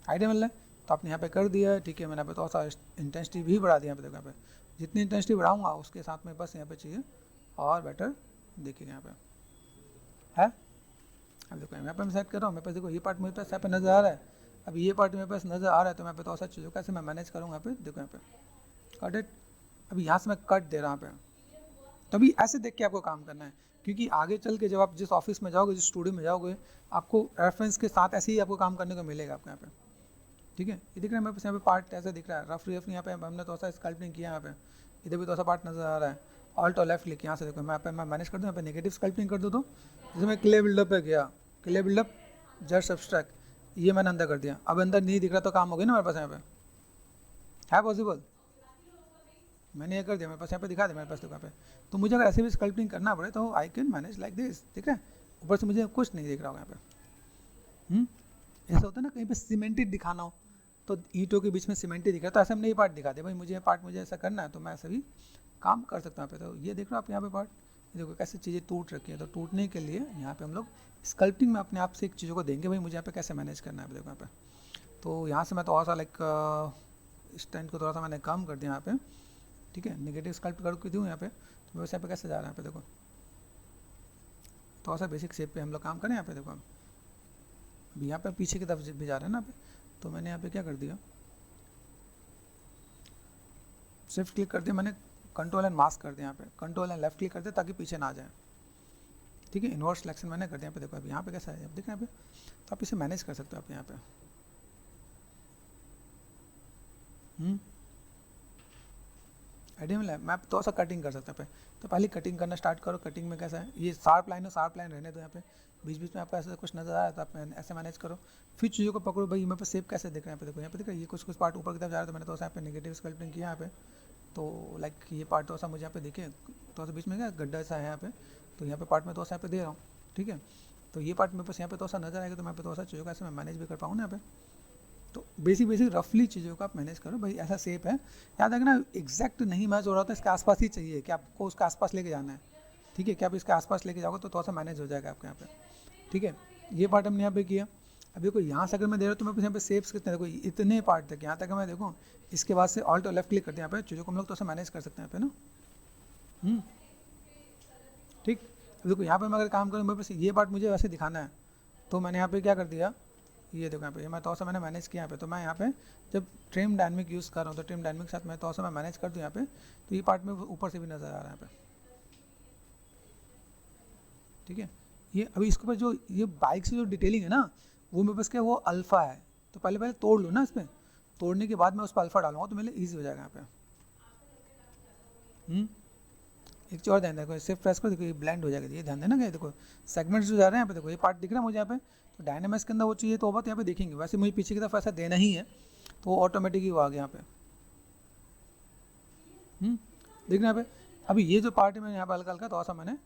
आइडिया मिल रहा है। तो आपने यहाँ पे कर दिया है, ठीक है। मैंने यहाँ पे थोड़ा सा इंटेंसिटी भी बढ़ा दिया यहाँ पे, देखो यहाँ पे जितनी इंटेंसिटी बढ़ाऊँगा उसके साथ में बस यहाँ पे चाहिए और बेटर देखिएगा यहाँ पे है। अब देखो यहाँ पे मैं सेट कर रहा हूँ, मेरे पास देखो ये पार्ट मेरे पास यहाँ पे नज़र आ रहा है, अब ये पार्ट मेरे पास नज़र आ रहा है, तो मैं पे थोड़ा सा चीज़ों कैसे मैं मैनेज करूँगा यहाँ पे, देखो यहाँ पे कट इट। अभी यहाँ से मैं कट दे रहा हूँ यहाँ पे, तो अभी ऐसे देख के आपको काम करना है, क्योंकि आगे चल के जब आप जिस ऑफिस में जाओगे, जिस स्टूडियो में जाओगे, आपको रेफरेंस के साथ ऐसे ही आपको काम करने को मिलेगा आपको यहाँ पे, ठीक है। ये दिख रहा है मेरे पास यहाँ पे पार्ट ऐसा दिख रहा है, रफ यहाँ पे हमने थोड़ा सा स्कल्पनिंग किया यहाँ पे, इधर भी थोड़ा सा पार्ट नज़र आ रहा है। ऑल्ट और लेफ्ट क्लिक यहाँ से देखो मैं यहाँ पे मैं मैनेज कर दूँ, यहाँ पे नेगेटिव स्कल्पनिंग कर दूँ, तो जैसे मैं क्ले बिल्डअप पे गया, क्ले बिल्डअप जस्ट सब्सट्रैक्ट, ये मैंने अंदर कर दिया। अब अंदर नहीं दिख रहा तो काम हो गया ना मेरे पास, यहाँ पे है पॉसिबल, मैंने ये कर दिया, मेरे पास यहाँ पे दिखा दिया मेरे पास, तो यहाँ पे। तो मुझे अगर ऐसे भी स्कल्पनिंग करना पड़े तो I can manage like this, ठीक है। ऊपर से मुझे कुछ नहीं दिख रहा होगा यहाँ पे। ऐसा होता है ना कहीं पे सीमेंटेड दिखाना हो, तो ईंटों के बीच में सीमेंटेड दिख रहा है, तो ऐसे हमने ये पार्ट दिखा दिया, भाई मुझे ये पार्ट मुझे ऐसा करना है, तो मैं ऐसे भी काम कर सकता हूँ यहाँ पे। तो ये देख रहे हो आप यहाँ पे पार्ट, देखो कैसे चीज़ें टूट रखी है। तो टूटने के लिए यहाँ पे हम लोग स्कल्पटिंग में अपने आप से एक चीज़ों को देंगे, भाई मुझे यहाँ पे कैसे मैनेज करना है। देखो यहाँ पे, तो यहाँ से मैं थोड़ा सा लाइक स्टैंड को थोड़ा सा मैंने कम कर दिया यहाँ पे, ठीक है। नेगेटिव स्कल्प करके दूँ यहाँ पे, तो वैसे यहाँ पे कैसे जा रहा है यहाँ पे, देखो थोड़ा सा बेसिक शेप पे हम लोग काम करें यहाँ पे। देखो अभी यहाँ पे पीछे की तरफ भी जा रहे हैं ना पे, तो मैंने यहाँ पे क्या कर दिया, शिफ्ट क्लिक कर दिया मैंने, कंट्रोल एंड मास्क कर दिया यहाँ पे, कंट्रोल एंड लेफ्ट क्लिक कर दिया ताकि पीछे ना जाए, ठीक है। इन्वर्स सिलेक्शन मैंने कर दिया यहाँ पे। देखो अब यहाँ पे कैसा है, अब देखना यहाँ पे, तो आप इसे मैनेज कर सकते हो आप यहाँ पे। आइडिया मिला है। मैं थोड़ा सा कटिंग कर सकता है, तो पहले कटिंग करना स्टार्ट करो। कटिंग में कैसा है, ये शार्प लाइन है, शार्प लाइन रहने दो यहाँ पे, बीच बीच में आपको ऐसा कुछ नजर आ रहा है तो आप ऐसे मैनेज करो। फिर चीज़ों को पकड़ो, भाई मेरे पास शेप कैसे दिख रहा है यहाँ पे, देखो यहाँ पे दिख रहा है ये कुछ पार्ट ऊपर की तरफ जा रहा है, तो मैंने थोड़ा सा यहाँ पे नेगेटिव स्कल्पटिंग किया यहाँ पे। तो लाइक ये पार्ट थोड़ा सा मुझे यहाँ पे दिखे, थोड़ा सा बीच में क्या गड्ढा सा है यहाँ पे, तो यहाँ पे पार्ट में थोड़ा सा यहाँ पे दे रहा हूँ, ठीक है। तो ये पार्ट मेरे पास यहाँ पे थोड़ा सा नजर आएगा, तो मैं थोड़ा सा चीज़ों का ऐसे मैं मैनेज भी कर पाऊँ ना यहाँ पे। तो बेसिक रफली चीज़ों को आप मैनेज करो, भाई ऐसा शेप है, याद रखना एग्जैक्ट नहीं मैच हो रहा होता, इसके आसपास ही चाहिए कि आपको उसके आसपास लेके जाना है, ठीक है, कि आप इसके आसपास लेके जाओगे तो थोड़ा सा मैनेज हो जाएगा आपके यहाँ पे, ठीक है। ये पार्ट हमने यहाँ पे किया। अब देखो यहाँ से अगर मैं दे रहा हूँ तो मेरे पास यहाँ पे सेप्स कितने, देखो इतने पार्ट तक, यहाँ तक मैं देखूँ, इसके बाद से ऑल्ट और लेफ्ट क्लिक करते हैं यहाँ पे, चीज़ों को हम लोग तो ऐसा मैनेज कर सकते हैं यहाँ पे ना। ठीक, अब देखो यहाँ पे मैं अगर काम करूँ, मेरे पास ये पार्ट मुझे वैसे दिखाना है, तो मैंने यहाँ पे क्या कर दिया, ये देखो यहाँ पे मैं थोड़ा सा मैंने मैनेज किया यहाँ पे। तो मैं यहाँ पे जब ट्रिम डायनेमिक यूज़ कर रहा हूँ तो ट्रिम डायनेमिक के साथ मैं थोड़ा सा मैं मैनेज कर दूँ यहाँ पे, तो ये पार्ट में ऊपर से भी नज़र आ रहा है यहाँ पे, ठीक है। ये अभी इसके ऊपर जो ये बाइक से जो डिटेलिंग है ना, वो मेरे पास क्या, वो अल्फ़ा है, तो पहले तोड़ लूँ ना इस पर, तोड़ने के बाद मैं उस पर अल्फ़ा डालूंगा तो मेरे लिए ईजी हो जाएगा यहाँ पे। एक चीज़ और ध्यान देखो, सिर्फ प्रेस करो, देखो ये ब्लेंड हो जाएगा, ये ध्यान देना। क्या देखो सेगमेंट्स जो जा रहे हैं यहाँ पे, देखो ये पार्ट दिख रहा है मुझे यहाँ पे, तो डायनामिक्स के अंदर वो चाहिए तो वो बात यहाँ पे देखेंगे। वैसे मुझे पीछे की तरफ ऐसा देना ही है, तो ऑटोमेटिक ही वो आ गया यहाँ पे, देखना यहाँ पे। अभी ये जो पार्ट है मैंने यहाँ पे हल्का हल्का थोड़ा सा मैं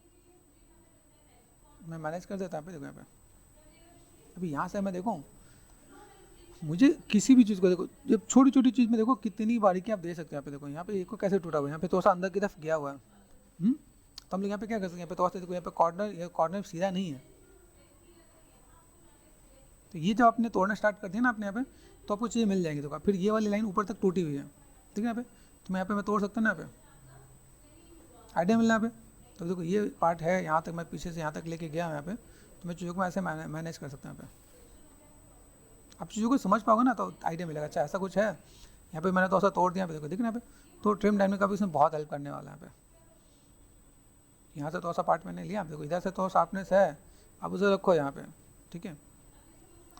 मैनेज कर देता हूँ यहाँ पे, देखो यहाँ पे। अभी यहाँ से मैं देखूँ, मुझे किसी भी चीज़ को देखो, जब छोटी छोटी चीज़ में देखो कितनी बारीकी आप दे सकते हैं यहाँ पे। देखो यहाँ पे एक को कैसे टूटा हुआ है, यहाँ पे थोड़ा सा अंदर की तरफ गया हुआ है, तो हम लोग यहाँ पे क्या कर सकते हैं, यहाँ पे थोड़ा सा देखो, यहाँ पे कॉर्नर सीधा नहीं है, तो ये जब आपने तोड़ना स्टार्ट कर दिया ना आपने यहाँ पे, तो आपको चीज़ें मिल जाएंगी। देखो फिर ये वाली लाइन ऊपर तक टूटी हुई है, ठीक है यहाँ पे, तो मैं यहाँ पे मैं तोड़ सकता हूँ ना यहाँ पे, आइडिया मिलना यहाँ पे। तो देखो ये पार्ट है, यहाँ तक मैं पीछे से यहाँ तक लेके गया यहाँ पे, तो मैं चीज़ों को ऐसे मैनेज कर सकता हूँ यहाँ पे। आप चीज़ों को समझ पाओगे ना तो आइडिया मिलेगा, अच्छा ऐसा कुछ है। यहाँ पे मैंने तो ऐसा तोड़ दिया यहाँ पे, देखो देखना यहाँ पे, तो ट्रिम डायनेमिक का भी इसमें बहुत हेल्प करने वाला है यहाँ पे। यहाँ से थोड़ा सा पार्ट मैंने लिया, देखो इधर से तो शार्पनेस है, अब उसे रखो यहाँ पे, ठीक है।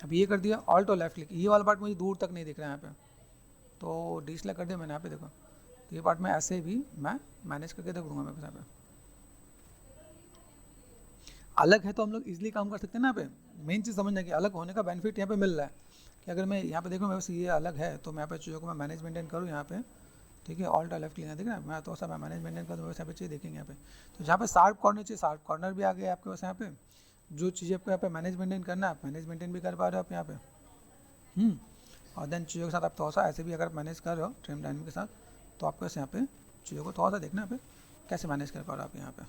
अब ये कर दिया ऑल्ट और लेफ्ट क्लिक, ये वाला पार्ट मुझे दूर तक नहीं दिख रहा है यहाँ पे, तो डिसलेक्ट कर दिया मैंने यहाँ पे, देखो तो ये पार्ट में ऐसे भी मैं मैनेज करके देख दूँगा मैं यहाँ पे। अलग है तो हम लोग इजीली काम कर सकते हैं ना यहाँ पे। मेन चीज़ समझना कि अलग होने का बेनिफिट यहाँ पे मिल रहा है, कि अगर मैं यहाँ पे देखूँ मेरे पास ये अलग है, तो मैं यहाँ पे चीज़ों को मैं मैनेज मेंटेन करूँ यहाँ पे, ठीक है। ऑल्ट और लेफ्ट क्लिक देख रहे हैं, मैं तो सब मैनेज मेंटेन कर दूँ, यहाँ पे चीज़ देखेंगे यहाँ पे। तो जहाँ पे शार्प कॉर्नर चाहिए, शार्प कॉर्नर भी आ गया आपके पास यहाँ पे। जो चीज़ें आपको यहाँ पे मैनेज मेंटेन करना है, आप मैनेज मेंटेन भी कर पा रहे हो आप यहाँ पे। और देन चीज़ों के साथ आप थोड़ा सा ऐसे भी अगर मैनेज कर रहे हो ट्रिम डायनेमिक के साथ, तो आपको ऐसे यहाँ पे चीज़ों को थोड़ा सा देखना यहाँ पे कैसे मैनेज कर पा रहे हो आप यहाँ पे,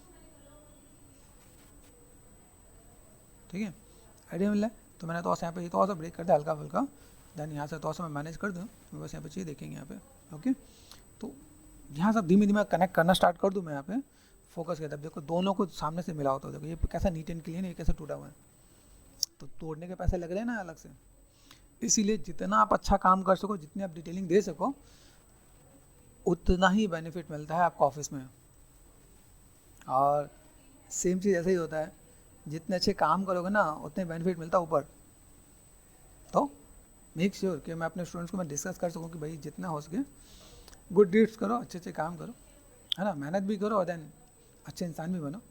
ठीक है। आइडिया मिल रहा है। तो मैंने थोड़ा सा यहाँ पे थोड़ा सा ब्रेक कर दिया हल्का फुल्का, देन यहाँ से थोड़ा सा मैं मैनेज कर दूँ, तो बस यहाँ पे चीज़ देखेंगे यहाँ पे, ओके। तो यहाँ से धीमे धीमे कनेक्ट करना स्टार्ट कर दूँ मैं यहाँ पे, फोकस करता, देखो दोनों को सामने से मिला होता है, देखो ये कैसा नीट एंड क्लीन है, ये कैसा टूटा हुआ है, तो तोड़ने के पैसे लग रहे हैं ना अलग से। इसीलिए जितना आप अच्छा काम कर सको, जितनी आप डिटेलिंग दे सको, उतना ही बेनिफिट मिलता है आपको ऑफिस में। और सेम चीज़ ऐसा ही होता है, जितने अच्छे काम करोगे ना उतने बेनिफिट मिलता है ऊपर। तो मेक श्योर कि मैं अपने स्टूडेंट्स को मैं डिस्कस कर सकूं कि भाई जितना हो सके गुड डीड्स करो, अच्छे अच्छे काम करो, है ना, मेहनत भी करो और देन अच्छे इंसान भी बनो।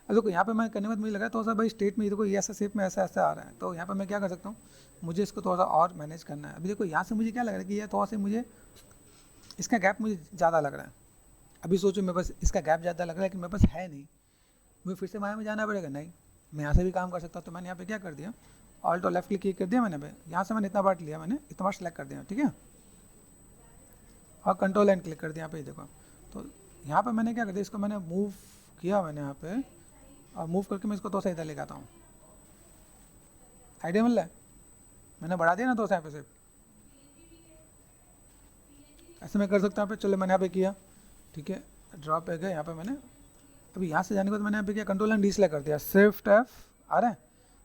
अब देखो यहाँ पे मैं करने के बाद मुझे लगा तो सर भाई स्टेट में देखो ये ऐसा शेप में ऐसा ऐसा आ रहा है, तो यहाँ पे मैं क्या कर सकता हूँ, मुझे इसको थोड़ा सा और मैनेज करना है। अभी देखो यहाँ से मुझे क्या लग रहा है कि ये थोड़ा सा मुझे इसका गैप मुझे ज़्यादा लग रहा है। अभी सोचो मेरे पास इसका गैप ज़्यादा लग रहा है लेकिन मेरे पास है नहीं, मुझे फिर से माया में जाना पड़ेगा, नहीं मैं यहाँ से भी काम कर सकता हूँ। तो मैंने यहाँ पे क्या कर दिया, ऑल्ट और लेफ्ट क्लिक कर दिया मैंने पे, यहाँ से मैंने इतना पार्ट लिया, मैंने इतना पार्ट सेलेक्ट कर दिया, ठीक है, और कंट्रोल एंड क्लिक कर दिया यहाँ पे। देखो तो यहाँ पे मैंने क्या कर दिया, इसको मैंने मूव किया मैंने यहाँ पे, और मूव करके मैं इसको तो सा इधर लेकर आता हूँ। आइडिया मिल रहा है, मैंने बढ़ा दिया ना तो यहाँ पे सिर्फ ऐसे मैं कर सकता हूँ यहाँ पे। चलो मैंने यहाँ पे किया, ठीक है, ड्रॉप पे गए यहाँ पे मैंने। अभी यहाँ से जाने के बाद मैंने यहाँ पे क्या कंट्रोल एंड डी सेलेक्ट कर दिया, शिफ्ट एफ आ रहा है,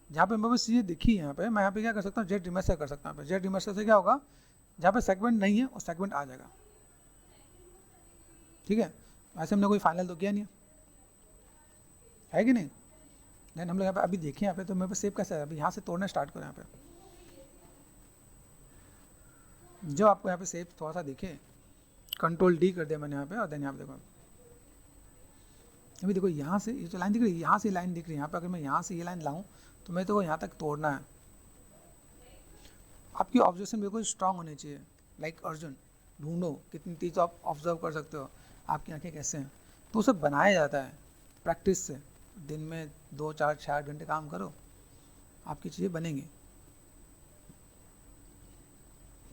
जहाँ पे मेरे पास चीज़ें दिखी यहाँ पे मैं यहाँ पे क्या कर सकता हूँ, जेट इमर्सर कर सकता हूँ। यहाँ पे जेट इमर्सर से क्या होगा, जहाँ पे सेगमेंट नहीं है वो सेगमेंट आ जाएगा, ठीक है। वैसे हमने कोई फाइनल तो किया नहीं है कि नहीं। देन हम लोग यहाँ पे अभी देखें यहाँ पे, तो मेरे पास सेव कैसे है, अभी यहाँ से तोड़ना स्टार्ट करो यहाँ पे, जो आपको यहाँ पे सेव थोड़ा सा दिखे, कंट्रोल डी कर दिया मैंने यहाँ पे, और देन यहाँ पे देखो अभी देखो यहाँ से ये जो लाइन दिख रही है, यहाँ से लाइन दिख रही है, यहाँ पे अगर मैं यहाँ से ये लाइन लाऊं तो मैं तो यहाँ तक तोड़ना है। आपकी ऑब्जर्वेशन बिल्कुल स्ट्रांग होनी चाहिए, लाइक अर्जुन, ढूंढो कितनी चीज़ आप ऑब्जर्व कर सकते हो, आपकी आंखें कैसे हैं, तो उसे बनाया जाता है प्रैक्टिस से। दिन में 2 4 6 8 घंटे काम करो, आपकी चीज़ें बनेंगी।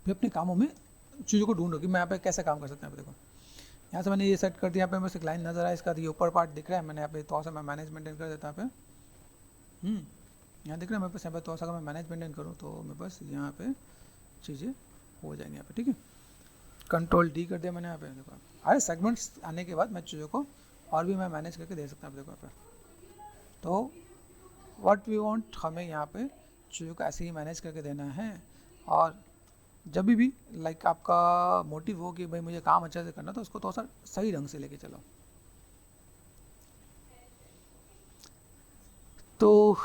फिर अपने कामों में चीज़ों को ढूंढो कि मैं यहाँ पे कैसे काम कर सकता हूँ। देखो यहाँ से मैंने ये सेट कर दिया, यहाँ पे बस एक लाइन नजर आया, इसका ये ऊपर पार्ट दिख रहा है, मैंने यहाँ पे थोड़ा सा मैं मैनेज मेंटेन कर देता यहाँ पे। यहाँ दिख रहा है मेरे पास, यहाँ पे थोड़ा सा अगर मैं मैनेज मेंटेन करूँ तो मेरे पास यहाँ पे चीज़ें हो जाएंगी यहाँ पे, ठीक है। कंट्रोल डी कर दिया मैंने यहाँ पे, देखो अरे सेगमेंट्स आने के बाद मैं चीज़ों को और भी मैं मैनेज करके दे सकता हूँ, देखो यहाँ पे। तो व्हाट वी वांट, हमें यहाँ पे चीज़ों को ऐसे ही मैनेज करके देना है। और जब भी लाइक आपका मोटिव हो कि भाई मुझे काम अच्छे से करना, तो उसको थोड़ा सा सही ढंग से लेके चलो। तो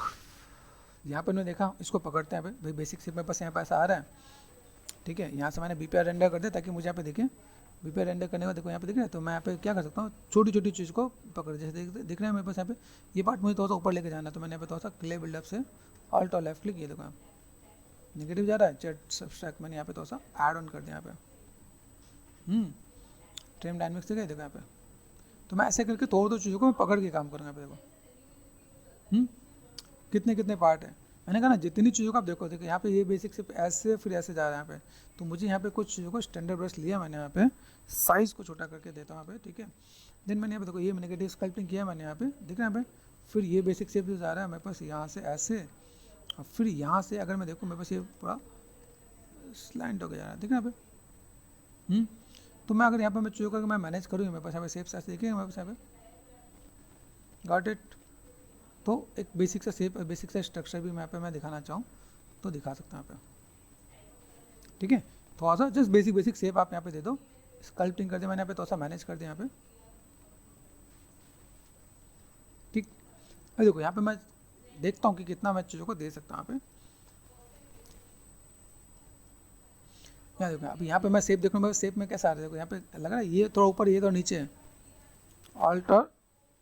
यहाँ पर मैंने देखा, इसको पकड़ते हैं भाई बेसिक से मेरे पास यहाँ पे ऐसा आ रहा है, ठीक है। यहाँ से मैंने बीपीआर रेंडर कर दिया ताकि मुझे यहाँ पे देखें, बीपीआर रेंडर करने के बाद देखो यहाँ पे दिख रहा है, तो मैं यहाँ पे क्या कर सकता हूँ, छोटी छोटी चीज़ को पकड़, जैसे दिख रहा है मेरे पास यहाँ पे ये पार्ट मुझे थोड़ा सा ऊपर लेके जाना है, तो मैंने यहाँ पे थोड़ा सा क्ले बिल्डअप से ऑल्ट और लेफ्ट क्लिक, ये देखो नेगेटिव जा रहा है चैट सब्सट्रैक्ट, मैंने यहाँ पे थोड़ा सा ऐड ऑन कर दिया यहाँ पे। ट्रिम डायनेमिक्स देखो यहाँ पे, तो मैं ऐसे करके थोड़ी दो चीज़ों को मैं पकड़ के काम करूँगा यहाँ पे, देखो कितने कितने पार्ट है। मैंने कहा ना जितनी चीज़ों को आप देखो यहाँ पे ये बेसिक से ऐसे फिर ऐसे जा रहा है यहाँ पे, तो मुझे यहाँ पे कुछ चीज़ों को स्टैंडर्ड ब्रश लिया मैंने यहाँ पे, साइज़ को छोटा करके देता हूँ यहाँ पे, ठीक है। देन मैंने यहाँ पे देखो ये नेगेटिव स्कल्पटिंग किया मैंने यहाँ पे, दिख रहा है यहाँ पे। फिर ये बेसिक शेप जो जा रहा है मेरे पास यहाँ से ऐसे, और फिर यहाँ से अगर मैं देखूँ मेरे पास ये पूरा स्लैंट होकर जा रहा है, दिख रहा है यहाँ पे। तो मैं अगर यहाँ पे मैं चीज़ों करके मैं मैनेज करूँ, मेरे पास यहाँ पे शेप्स ऐसे देखेंगे मेरे पास यहाँ पे, गॉट इट। तो एक बेसिक सा शेप, बेसिक सा स्ट्रक्चर भी मैं यहाँ पे मैं दिखाना चाहूँ तो दिखा सकता हूँ यहाँ पे, ठीक है। थोड़ा सा जस्ट बेसिक शेप आप यहाँ पे दे दो, स्कल्पटिंग कर दिया मैंने यहाँ पे, थोड़ा सा मैनेज कर दिया यहाँ पे, ठीक। अभी देखो यहाँ पे मैं देखता हूँ कि कितना मैं चीज़ों को दे सकता हूँ यहाँ पे। यहाँ देखो अभी यहाँ पे मैं शेप देखूँ, शेप में कैसा आ रहा है, देखो यहाँ पे लग रहा है ये थोड़ा ऊपर, ये थोड़ा नीचे है, ऑल्ट और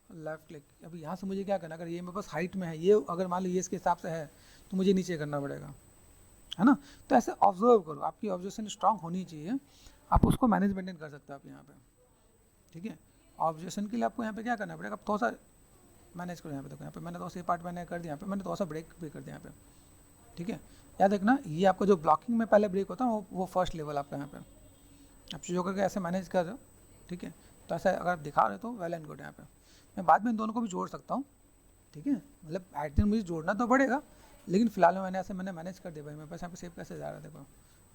लेफ्ट क्लिक। अभी यहाँ से मुझे क्या करना, अगर ये मेरे पास हाइट में है, ये अगर मान लो ये इसके हिसाब से है, तो मुझे नीचे करना पड़ेगा, है ना। तो ऐसे ऑब्जर्व करो, आपकी ऑब्जर्वेशन स्ट्रांग होनी चाहिए, आप उसको मैनेज मेंटेन कर सकते हो आप यहाँ पे, ठीक है। ऑब्जर्वेशन के लिए आपको यहाँ पे क्या करना पड़ेगा, आप थोड़ा सा मैनेज करो यहाँ पे। देखो यहाँ पे मैंने थोड़ा सा पार्ट मैंने कर दिया, यहाँ पे मैंने थोड़ा सा ब्रेक भी कर दिया यहाँ पे, ठीक है। याद रखना ये आपका जो ब्लॉकिंग में पहले ब्रेक होता है वो फर्स्ट लेवल आपका यहाँ पे, आप चीज़ों करके ऐसे मैनेज कर रहे हो, ठीक है। तो ऐसा अगर आप दिखा रहे हो तो वेल एंड गुड। यहाँ पे मैं बाद में इन दोनों को भी जोड़ सकता हूँ, ठीक है। मतलब एट दिन मुझे जोड़ना तो पड़ेगा, लेकिन फिलहाल मैंने मैनेज कर दिया भाई। मेरे पास यहाँ पे शेप कैसे जा रहा है देखो,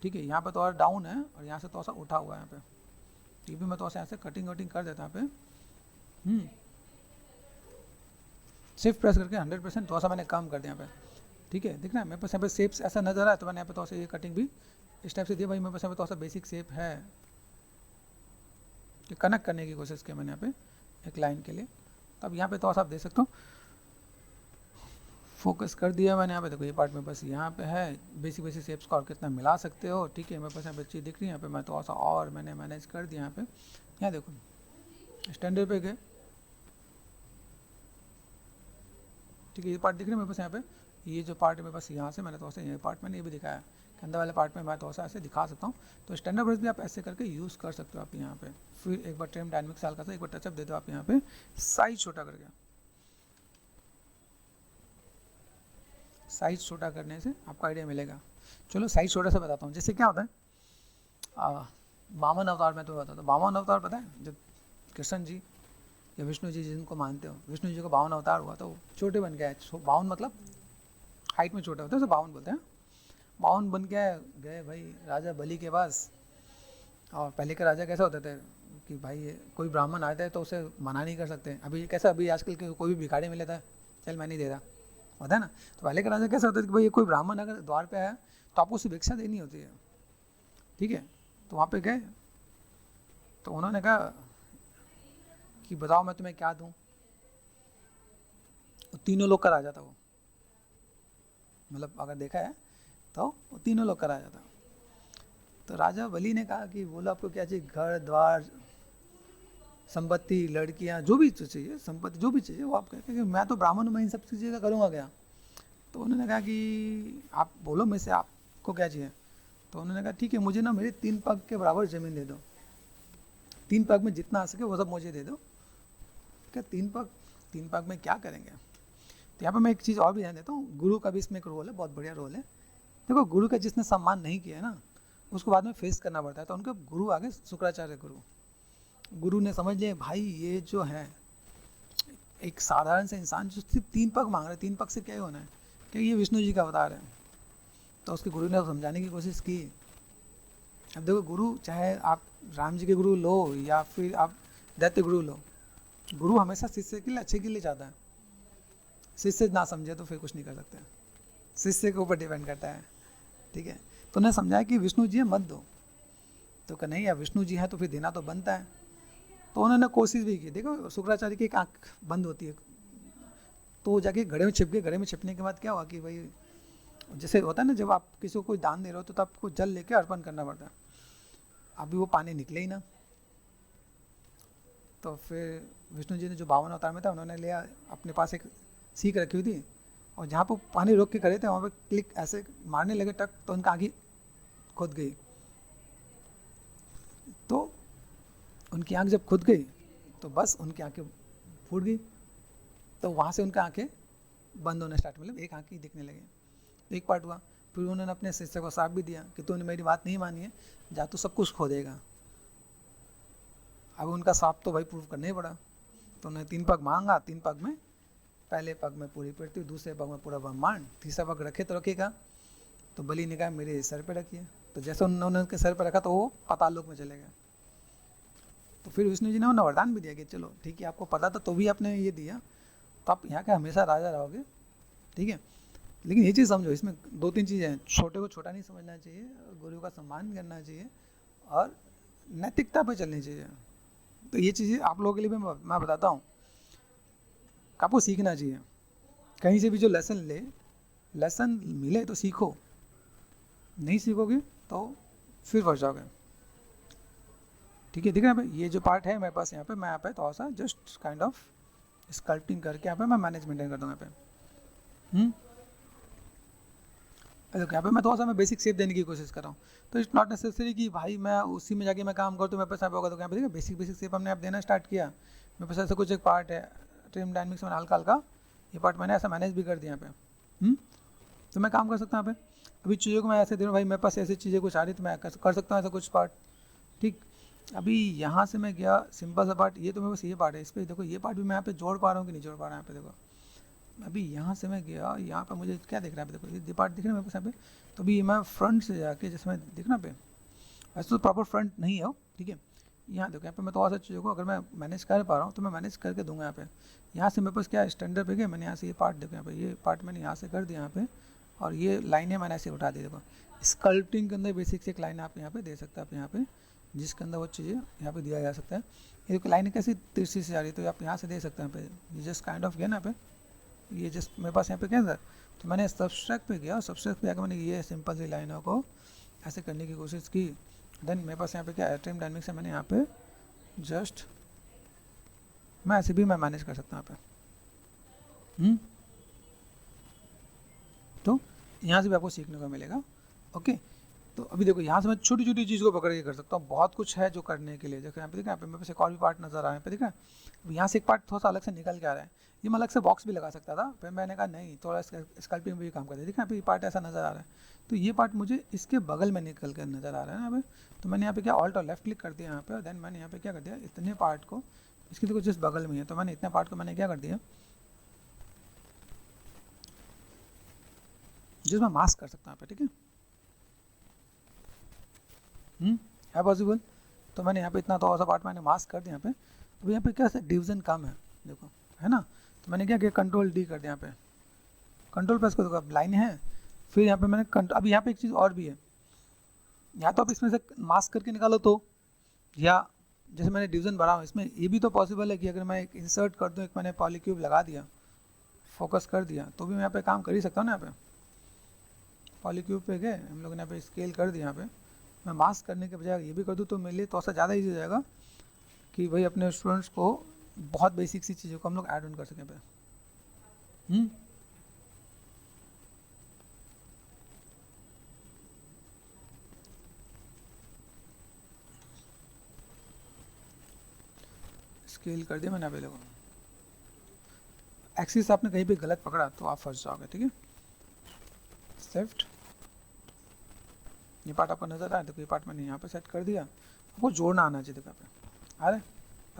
ठीक है। यहाँ पे तो और डाउन है और यहाँ से थोड़ा सा उठा हुआ है यहाँ पे, ये भी मैं थोड़ा सा यहाँ से कटिंग वटिंग कर देता हूँ यहाँ पे। शिफ्ट प्रेस करके 100% थोड़ा सा मैंने कम कर दिया यहाँ पे, ठीक है। दिख रहा है मेरे पास यहाँ पे शेप्स ऐसा नजर आया, तो मैंने यहाँ पे थोड़ा सा ये कटिंग भी इस टाइप से दिया भाई। मेरे पास यहाँ पे थोड़ा सा बेसिक शेप है, कनेक्ट करने की कोशिश की मैंने यहाँ पे एक लाइन के लिए। तो अब यहाँ पे थोड़ा सा आप दे सकते हो, फोकस कर दिया मैंने यहाँ पे। देखो ये पार्ट में बस यहाँ पे है, बेसिक शेप्स को और कितना मिला सकते हो, ठीक है। मेरे पास यहाँ पे चीज़ दिख रही है, यहाँ पे मैं थोड़ा सा और मैंने मैनेज कर दिया यहाँ पे। यहाँ देखो स्टैंडर्ड पे गए, ठीक है। ये पार्ट दिख रहा है मेरे पास यहाँ पे, ये जो पार्ट है मेरे पास यहाँ से मैंने थोड़ा सा ये पार्ट मैंने ये भी दिखाया कि अंदर वाले पार्ट में मैं थोड़ा सा ऐसे दिखा सकता हूँ। तो स्टैंडर्ड ब्रश भी आप ऐसे करके यूज़ कर सकते हो आप यहाँ पे। फिर एक बार ट्रिम डायनेमिक्स हल्का सा एक बार टचअप दे दो आप यहाँ पे, साइज छोटा करके। साइज छोटा करने से आपको आइडिया मिलेगा। चलो साइज छोटा सा बताता हूँ। जैसे क्या होता है वामन अवतार में तो बताता हूँ। वामन अवतार पता है, जब कृष्ण जी या विष्णु जी जिनको मानते हो, विष्णु जी को 52 अवतार हुआ तो छोटे बन गया। 52 मतलब हाइट में छोटा होता है, तो 52 बोलते हैं। 52 बन के गए भाई राजा बलि के पास। और पहले के राजा कैसे होते थे कि भाई कोई ब्राह्मण आता है तो उसे मना नहीं कर सकते। अभी कैसा, अभी आजकल के कोई भी भिखारी मिले था, चल मैं नहीं दे रहा, होता है ना। तो पहले का राजा कैसा होता है कि भाई कोई ब्राह्मण अगर द्वार पे आया तो आपको उसे भिक्षा देनी होती है, ठीक है। तो वहाँ पे गए तो उन्होंने कहा कि बताओ मैं तुम्हें क्या दूँ। तीनों लोग का राजा था वो, मतलब अगर देखा है तो वो तीनों लोग का राजा था। तो राजा बलि ने कहा कि बोलो आपको क्या चाहिए, घर द्वार संपत्ति लड़कियां जो भी चाहिए, संपत्ति जो भी चाहिए वो आप कहते हैं कि मैं तो ब्राह्मण हूँ, मैं इन सब चीज़ें का करूँगा क्या। तो उन्होंने कहा कि आप बोलो में से आपको क्या चाहिए। तो उन्होंने कहा ठीक है मुझे ना मेरे 3 पग के बराबर ज़मीन दे दो, 3 पग में जितना आ सके वो सब मुझे दे दो। क्या 3 पग में क्या करेंगे। तो यहाँ पर मैं एक चीज़ और भी ध्यान देता हूँ, गुरु का भी इसमें एक रोल है, बहुत बढ़िया रोल है। देखो गुरु का जिसने सम्मान नहीं किया है ना, उसको बाद में फेस करना पड़ता है। तो उनके गुरु आगे शुक्राचार्य गुरु, गुरु ने समझ लिया भाई ये जो है एक साधारण से इंसान जो सिर्फ 3 पग मांग रहा है, 3 पग से क्या ही होना है, क्योंकि ये विष्णु जी का अवतार है। तो उसके गुरु ने समझाने की कोशिश की। अब देखो गुरु चाहे आप राम जी के गुरु लो या फिर आप दैत्य गुरु लो, गुरु हमेशा शिष्य के लिए अच्छे के लिए चाहता है। शिष्य ना समझे तो फिर कुछ नहीं कर सकते, शिष्य के ऊपर डिपेंड करता है। ठीक है, तो उन्हें समझाया कि विष्णु जी है मत दो, तो कहा नहीं यार विष्णु जी है तो फिर देना तो बनता है। तो उन्होंने कोशिश भी की। देखो शुक्राचार्य की एक आँख बंद होती है, तो जाके घड़े में छिप गए। घड़े में छिपने के बाद क्या हुआ कि भाई जैसे होता है ना, जब आप किसी को कोई दान दे रहे हो तो आपको जल लेके अर्पण करना पड़ता है। अभी वो पानी निकले ही ना, तो फिर विष्णु जी ने जो 52 अवतार में था उन्होंने लिया, अपने पास एक सीख रखी हुई थी, और जहाँ पर पानी रोक के खड़े थे वहाँ पे क्लिक ऐसे मारने लगे टक, तो उनका आँखें खुद गई। तो उनकी आँख जब खुद गई तो बस उनकी आँखें फूट गई। तो वहाँ से उनकी आँखें बंद होना स्टार्ट, मतलब एक आँख ही दिखने लगे। तो एक पार्ट हुआ। फिर उन्होंने अपने शिष्य को साफ भी दिया कि तूने मेरी बात नहीं मानी है, जा तू सब कुछ खो देगा। अब उनका साफ तो भाई प्रूव करना ही पड़ा। तो उन्होंने 3 पग मांगा, 3 पग में पहले पग में पूरी पृथ्वी, दूसरे पग में पूरा ब्रह्मांड, तीसरा पग रखे तो रखेगा। तो बलि ने कहा मेरे सर पे रखिए। तो जैसे उन्होंने उनके सर पर रखा तो वो पाताल लोक में चले गए। तो फिर विष्णु जी ने उन्हें वरदान भी दिया कि चलो ठीक है, आपको पता था तो भी आपने ये दिया, तो आप यहाँ के हमेशा राजा रहोगे। ठीक है, लेकिन ये चीज़ समझो, इसमें 2-3 चीज़ें हैं। छोटे को छोटा नहीं समझना चाहिए, गुरु का सम्मान करना चाहिए, और नैतिकता पे चलनी चाहिए। तो ये चीज़ें आप लोगों के लिए भी मैं बताता हूँ, आपको सीखना चाहिए। कहीं से भी जो लेसन मिले तो सीखो, नहीं सीखोगे तो फिर फंस जाओगे। ठीक है, दिख रहा है ये जो पार्ट है मेरे पास यहाँ पे, मैं यहाँ पे थोड़ा सा जस्ट काइंड ऑफ स्कल्पटिंग करके यहाँ पे मैं मैनेज मेंटेन कर दूँगा यहाँ पे। यहाँ पे मैं थोड़ा सा मैं बेसिक शेप देने की कोशिश कर रहा हूँ। तो इट्स नॉट नेसेसरी कि भाई मैं उसी में जाके मैं काम करूँ तो मेरे पास होगा। तो यहाँ पे देखिए बेसिक शेप हमने आप देना स्टार्ट किया। मेरे पास ऐसा कुछ एक पार्ट है ट्रिम डायनेमिक्स में हल्का, ये पार्ट मैंने ऐसा मैनेज भी कर दिया यहाँ पे। तो मैं काम कर सकता हूँ यहाँ पे। अभी चीज़ों को मैं ऐसे दे रहा हूँ, भाई मेरे पास ऐसी चीज़ें कुछ आ रही तो मैं कर सकता हूँ ऐसा कुछ पार्ट। ठीक, अभी यहाँ से मैं गया सिंपल सा पार्ट, ये तो मेरे पास ये पार्ट है, इस पर देखो ये पार्ट भी मैं यहाँ पे जोड़ पा रहा हूँ कि नहीं जोड़ पा रहा हूँ। यहाँ पे देखो अभी यहाँ से मैं गया, यहाँ पर मुझे क्या दिख रहा है, देखो ये पार्ट दिख रहा है मेरे पास यहाँ पे। तो अभी मैं फ्रंट से जाके जैसे मैं दिखना पे, वैसे तो प्रॉपर फ्रंट नहीं है वो। ठीक है, यहाँ देखो यहाँ पे मैं थोड़ा सा चीज़ों को अगर मैं मैनेज कर पा रहा हूँ तो मैं मैनेज करके दूंगा यहाँ पे। यहाँ से मेरे पास क्या स्टैंडर्ड पे गया, मैंने यहाँ से ये पार्ट देखो यहाँ पे, ये पार्ट मैंने यहाँ से कर दिया यहाँ पे, और ये लाइनें मैंने ऐसे उठा दी। देखो स्कल्पटिंग के अंदर बेसिक से एक लाइन आप यहाँ पे दे सकते हैं, आप यहाँ पे जिसके अंदर वो चीज़ें यहाँ पे दिया जा सकता है। ये लाइनें कैसी तिरछी से जा रही है तो आप यहाँ से दे सकते हैं। यहाँ पे ये जस्ट काइंड ऑफ गया ना यहाँ पे, ये जस्ट मेरे पास यहाँ पे क्या था, तो मैंने सब्सट्रैक्ट पे गया, सब्सट्रैक्ट पे जाकर मैंने ये सिंपल सी लाइनों को ऐसे करने की कोशिश की। देन मेरे पास यहाँ पे क्या है ट्रिम डायनेमिक्स है, मैंने यहाँ पे जस्ट मैं ऐसे भी मैं मैनेज कर सकता हूँ यहाँ पे। तो यहाँ से भी आपको सीखने को मिलेगा। ओके, तो अभी देखो यहाँ से मैं छोटी छोटी चीज़ को पकड़ के कर सकता हूँ, बहुत कुछ है जो करने के लिए। देखो यहाँ पे देखा, यहाँ पे मेरे पास एक और भी पार्ट नजर आ रहा है, पे देखा अब यहाँ से एक पार्ट थोड़ा सा अलग से निकल के आ रहा है। ये मैं अलग से बॉक्स भी लगा सकता था, फिर मैंने कहा नहीं थोड़ा स्कल्पिंग भी काम करते। देखा यहाँ पे ये पार्ट ऐसा नजर आ रहा है, तो ये पार्ट मुझे इसके बगल में निकल कर नजर आ रहा है यहाँ पे। तो मैंने यहाँ पे क्या ऑल्ट और लेफ्ट क्लिक कर दिया यहाँ पे, और देन मैंने यहाँ पे क्या कर दिया, इतने पार्ट को, इसके देखो जिस बगल में है, तो मैंने इतने पार्ट को मैंने क्या कर दिया, जिसमें मास्क कर सकता हूँ यहाँ पे। ठीक है पॉसिबल। तो मैंने यहाँ पे इतना थोड़ा सा पार्ट मैंने मास्क कर दिया यहाँ पे। तो यहाँ पे क्या है डिवीजन कम है देखो, है ना। तो मैंने क्या किया कंट्रोल डी कर दिया यहाँ पे, कंट्रोल प्रेस कर दो, अब लाइन है। फिर यहाँ पे मैंने अब यहाँ पे एक चीज़ और भी है, या तो आप इसमें से मास्क करके निकालो, तो या जैसे मैंने डिवीजन बढ़ाऊँ इसमें, ये भी तो पॉसिबल है कि अगर मैं एक इंसर्ट कर दूँ, एक मैंने पॉलीक्यूब लगा दिया, फोकस कर दिया, तो भी मैं यहाँ पे काम कर ही सकता हूँ ना। यहाँ पे पॉलीक्यूब पे गए हम लोग ने, यहाँ पे स्केल कर दिया, यहाँ पे मैं मास्क करने के बजाय ये भी कर दूँ तो मेरे लिए थोड़ा सा ज़्यादा ईजी हो जाएगा कि भाई अपने स्टूडेंट्स को बहुत बेसिक सी चीज़ों को हम लोग ऐड ऑन कर सकें पे। स्केल कर दिया मैंने। यहाँ पे देखो एक्सिस आपने कहीं पे गलत पकड़ा तो आप फंस जाओगे। ठीक है, शिफ्ट, ये पार्ट आपको नजर आया, देखो ये पार्ट मैंने यहाँ पे सेट कर दिया, आपको जोड़ना आना चाहिए। देखो पे आ रहा है,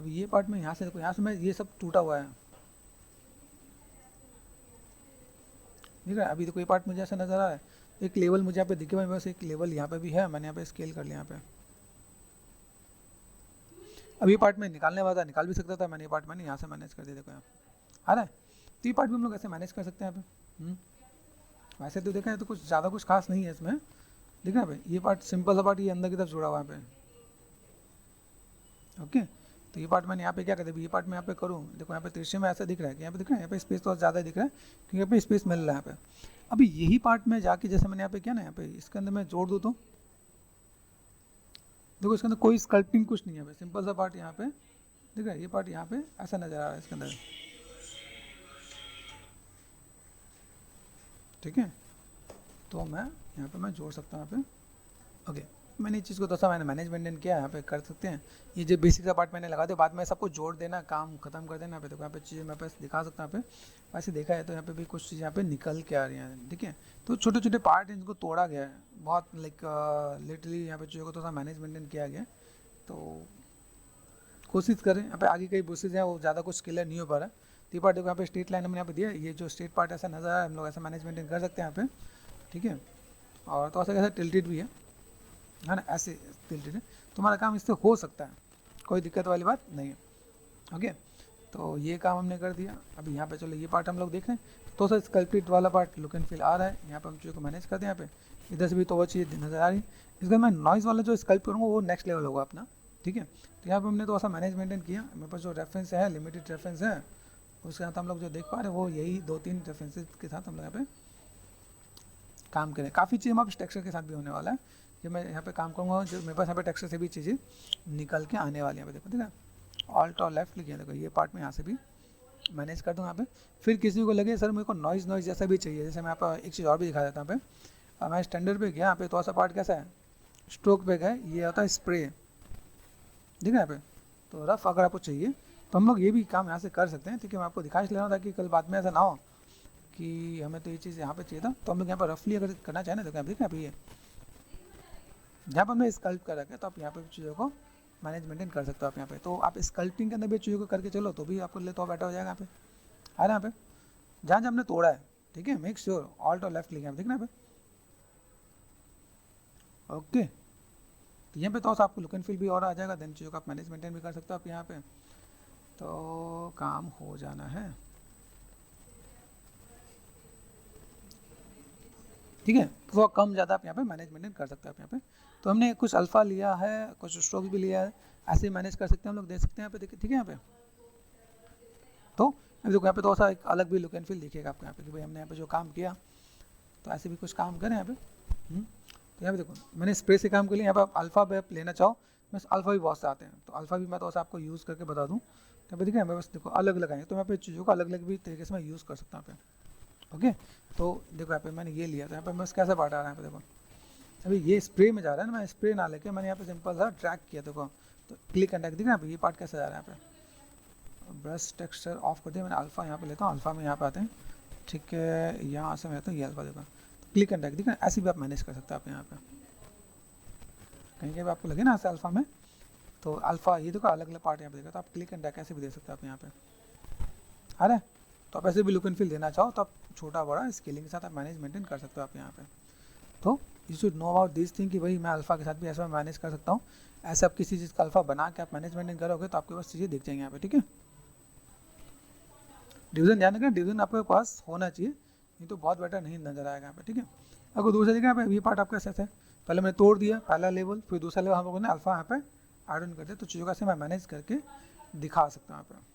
अभी ये पार्ट में यहाँ से देखो, यहाँ से मैं ये सब टूटा हुआ है, ठीक है। अभी देखो ये पार्ट मुझे ऐसा नज़र आ रहा है, एक लेवल मुझे यहाँ पे दिखे, मेरे पास एक लेवल यहाँ पे भी है, मैंने यहाँ पे स्केल कर लिया यहाँ पे। अब ये पार्ट में निकालने वाला था, निकाल भी सकता था, मैंने ये पार्ट मैंने यहाँ से मैनेज कर दिया, देखो यहाँ आ रहा है। तो ये पार्ट भी हम लोग ऐसे मैनेज कर सकते हैं यहाँ पे। वैसे तो देखा है तो कुछ ज़्यादा कुछ खास नहीं है इसमें, देखा यहाँ पे ये पार्ट सिंपल सा पार्ट, ये अंदर की तरफ जुड़ा हुआ है यहाँ पे। ओके, तो ये पार्ट मैंने यहाँ पे क्या करते, ये पार्ट मैं यहाँ पे करूँ, देखो यहाँ पे तिरछे में ऐसा दिख रहा है कि यहाँ पे दिख रहा है, यहाँ पे स्पेस तो ज़्यादा दिख रहा है क्योंकि यहाँ पे स्पेस मिल रहा है यहाँ पे। अभी यही पार्ट में जाके जैसे मैंने यहाँ पे किया ना, यहाँ पे इसके अंदर मैं जोड़ दूँ तो देखो इसके अंदर कोई स्कल्पटिंग कुछ नहीं है, यहाँ पे सिंपल सा पार्ट यहाँ पे दिख रहा है, ये पार्ट यहाँ पे ऐसा नज़र आ रहा है इसके अंदर, ठीक है। तो मैं यहाँ पे मैं जोड़ सकता हूँ यहाँ पे। ओके, मैंने इस चीज़ को दोस्तों मैंने मैनेजमेंट किया, यहाँ पे कर सकते हैं। ये जो बेसिक सा पार्ट मैंने लगा दिया, बाद में सबको जोड़ देना, काम खत्म कर देना। यहाँ पे देखो यहाँ पे चीज़ें मैं पास दिखा सकता हूँ यहाँ पे। वैसे देखा है तो यहाँ पे भी कुछ चीज़ यहाँ पे निकल के आ रही हैं, ठीक है। तो छोटे छोटे पार्ट इनको तोड़ा गया है, बहुत लाइक लिटरली यहाँ पे चीज़ों को थोड़ा मैनेजमेंट किया गया। तो कोशिश करें, यहाँ पे आगे कई बुशेज हैं वो ज़्यादा कुछ क्लियर नहीं हो पा रहा है। तो ये पार्ट देखो यहाँ पे स्ट्रेट लाइन हमने यहाँ पे दिया, ये जो स्ट्रेट पार्ट ऐसा नज़र आ रहा है, हम लोग ऐसा मैनेजमेंट कर सकते हैं यहाँ पे, ठीक है। और तो ऐसा कैसा टिल्टेड भी है ना, ऐसे टिल्टेड है, तुम्हारा काम इससे हो सकता है, कोई दिक्कत वाली बात नहीं है। ओके, तो ये काम हमने कर दिया। अभी यहाँ पे चलो ये पार्ट हम लोग देख रहे हैं, तो सर स्कल्पटेड वाला पार्ट लुक एंड फील आ रहा है, यहाँ पे हम चीज़ों को मैनेज कर दें। यहाँ पे इधर से भी तो वो चीज़ नज़र आ रही है। इसका मैं नॉइज़ वाला जो स्कल्प करूँगा वो नेक्स्ट लेवल होगा अपना, ठीक है। तो यहाँ पे हमने तो ऐसा मैनेजमेंट किया, मेरे पास जो रेफरेंस है लिमिटेड रेफरेंस है, उसके साथ हम लोग जो देख पा रहे हैं वो यही 2-3 रेफरेंसेस के साथ हम लोग यहाँ पे काम करें। काफ़ी चीज़ हमारे टेक्सचर के साथ भी होने वाला है, जो मैं यहाँ पे काम करूँगा, जो मेरे पास यहाँ पे टेक्सचर से भी चीज़ें निकल के आने वाली है। यहाँ पे देखो, ठीक है, ऑल्ट और लेफ्ट लिखिए, देखो ये पार्ट में यहाँ से भी मैनेज कर दूँ यहाँ पे। फिर किसी को लगे सर मेरे को नॉइज़ जैसा भी चाहिए, जैसे मैं यहाँ पर एक चीज़ और भी दिखा देता हूँ यहाँ पे। मैं स्टैंडर्ड पे गया, यहाँ पे थोड़ा सा पार्ट कैसा है, स्ट्रोक पे गए, ये होता है स्प्रे, ठीक है। यहाँ पे तो रफ अगर आपको चाहिए तो हम लोग ये भी काम यहाँ से कर सकते हैं, ठीक है। मैं आपको दिखा इसलिए रहा हूँ ताकि कल बाद में ऐसा ना हो कि हमें तो ये चीज़ यहाँ पे चाहिए था, तो हम लोग यहाँ पर रफली अगर करना चाहें ना, तो क्या देखिए अभी ये जहाँ पर हमने स्कल्प कर रखा है, तो आप यहाँ पे चीज़ों को मैनेजमेंट कर सकते हो आप यहाँ पे। तो आप स्कल्पिंग के अंदर भी चीज़ों को करके चलो तो भी आपको ले तो बेटर हो जाएगा यहाँ पे, है ना। यहाँ पे जहाँ जहाँ हमने तोड़ा है, ठीक है, मेक श्योर ऑल्ट और लेफ्ट लिखे आप देखना यहाँ पे। ओके, तो यहाँ पे तो आपको लुक एंड फील भी और आ जाएगा, देन चीज़ों का आप मैनेजमेंट भी कर सकते हो आप यहाँ पे, तो काम हो जाना है, ठीक है। तो कम ज़्यादा आप यहाँ पे मैनेजमेंट कर सकते हो आप यहाँ पे। तो हमने कुछ अल्फ़ा लिया है, कुछ स्ट्रोक्स भी लिया है, ऐसे ही मैनेज कर सकते हैं हम लोग, देख सकते हैं यहाँ पे, देखिए, ठीक है। यहाँ पे तो अभी देखो यहाँ पे थोड़ा सा एक अलग भी लुक एंड फील दिखेगा आपको यहाँ पे कि भाई हमने यहाँ पे जो काम किया, तो ऐसे भी कुछ काम करें यहाँ पे। तो यहाँ पे देखो मैंने स्प्रे से काम कर लिया। यहाँ पे आप अल्फ़ा पे आप लेना चाहो, बस अल्फ़ा भी बहुत से आते हैं, तो अल्फ़ा भी मैं तो आपको यूज़ करके बता दूँ। तो यहाँ पे देखिए मैं बस देखो अलग लगाएंगे, तो यहाँ पे चीज़ों को अलग अलग भी तरीके से मैं यूज़ कर सकता हूँ यहाँ पे। ओके, तो देखो यहाँ पे मैंने ये लिया, तो यहाँ पे बस कैसा पार्ट आ रहा है यहाँ पे देखो, अभी ये स्प्रे में जा रहा है ना, मैं स्प्रे ना लेके मैंने यहाँ पे सिंपल सा ट्रैक किया, देखो तो क्लिक एंड ड्रैग, दिख रहा है ये पार्ट कैसे जा रहा है यहाँ पे। ब्रश टेक्सचर ऑफ कर दिया मैंने, अल्फ़ा यहाँ पे लेता हूँ, अल्फ़ा में यहाँ पे आते हैं, ठीक है, यहाँ से मैं लेता हूँ ये अल्फ़ा, देखो क्लिक एंड ड्रैग, दिख रहा है, ऐसे भी आप मैनेज कर सकते हैं आप यहाँ पे। कहीं कहीं आपको लगे ना ऐसे अल्फ़ा में, तो अल्फ़ा ये देखो अलग अलग पार्ट यहाँ पे देखा, तो आप क्लिक एंड ड्रैग ऐसे भी दे सकते हैं आप यहाँ पे, आ रहा है। तो आप ऐसे भी लुक एंड फील देना चाहो तो आप छोटा बड़ा स्केलिंग के साथ आप मैनेज मेंटेन कर सकते हो आप यहाँ पे। तो you should know about this thing कि भाई मैं अल्फ़ा के साथ भी ऐसा मैनेज कर सकता हूँ। ऐसे आप किसी चीज़ का अल्फ़ा बना के आप मैनेज मेंटेन करोगे तो आपके पास चीज़ें दिख जाएंगी यहाँ पे, ठीक है। डिवीजन ध्यान रखना, डिवीजन आपके पास होना चाहिए, नहीं तो बहुत बेटर नहीं नजर आएगा यहाँ पे, ठीक है। अगर दूसरा देखा यहाँ पे ये पार्ट आपका ऐसा है, पहले मैंने तोड़ दिया पहला लेवल, फिर दूसरा लेवल हम लोगों ने अल्फ़ा यहाँ पे ऐड ऑन कर दिया, तो चीज़ों का से मैं मैनेज करके दिखा सकता हूँ यहाँ पे।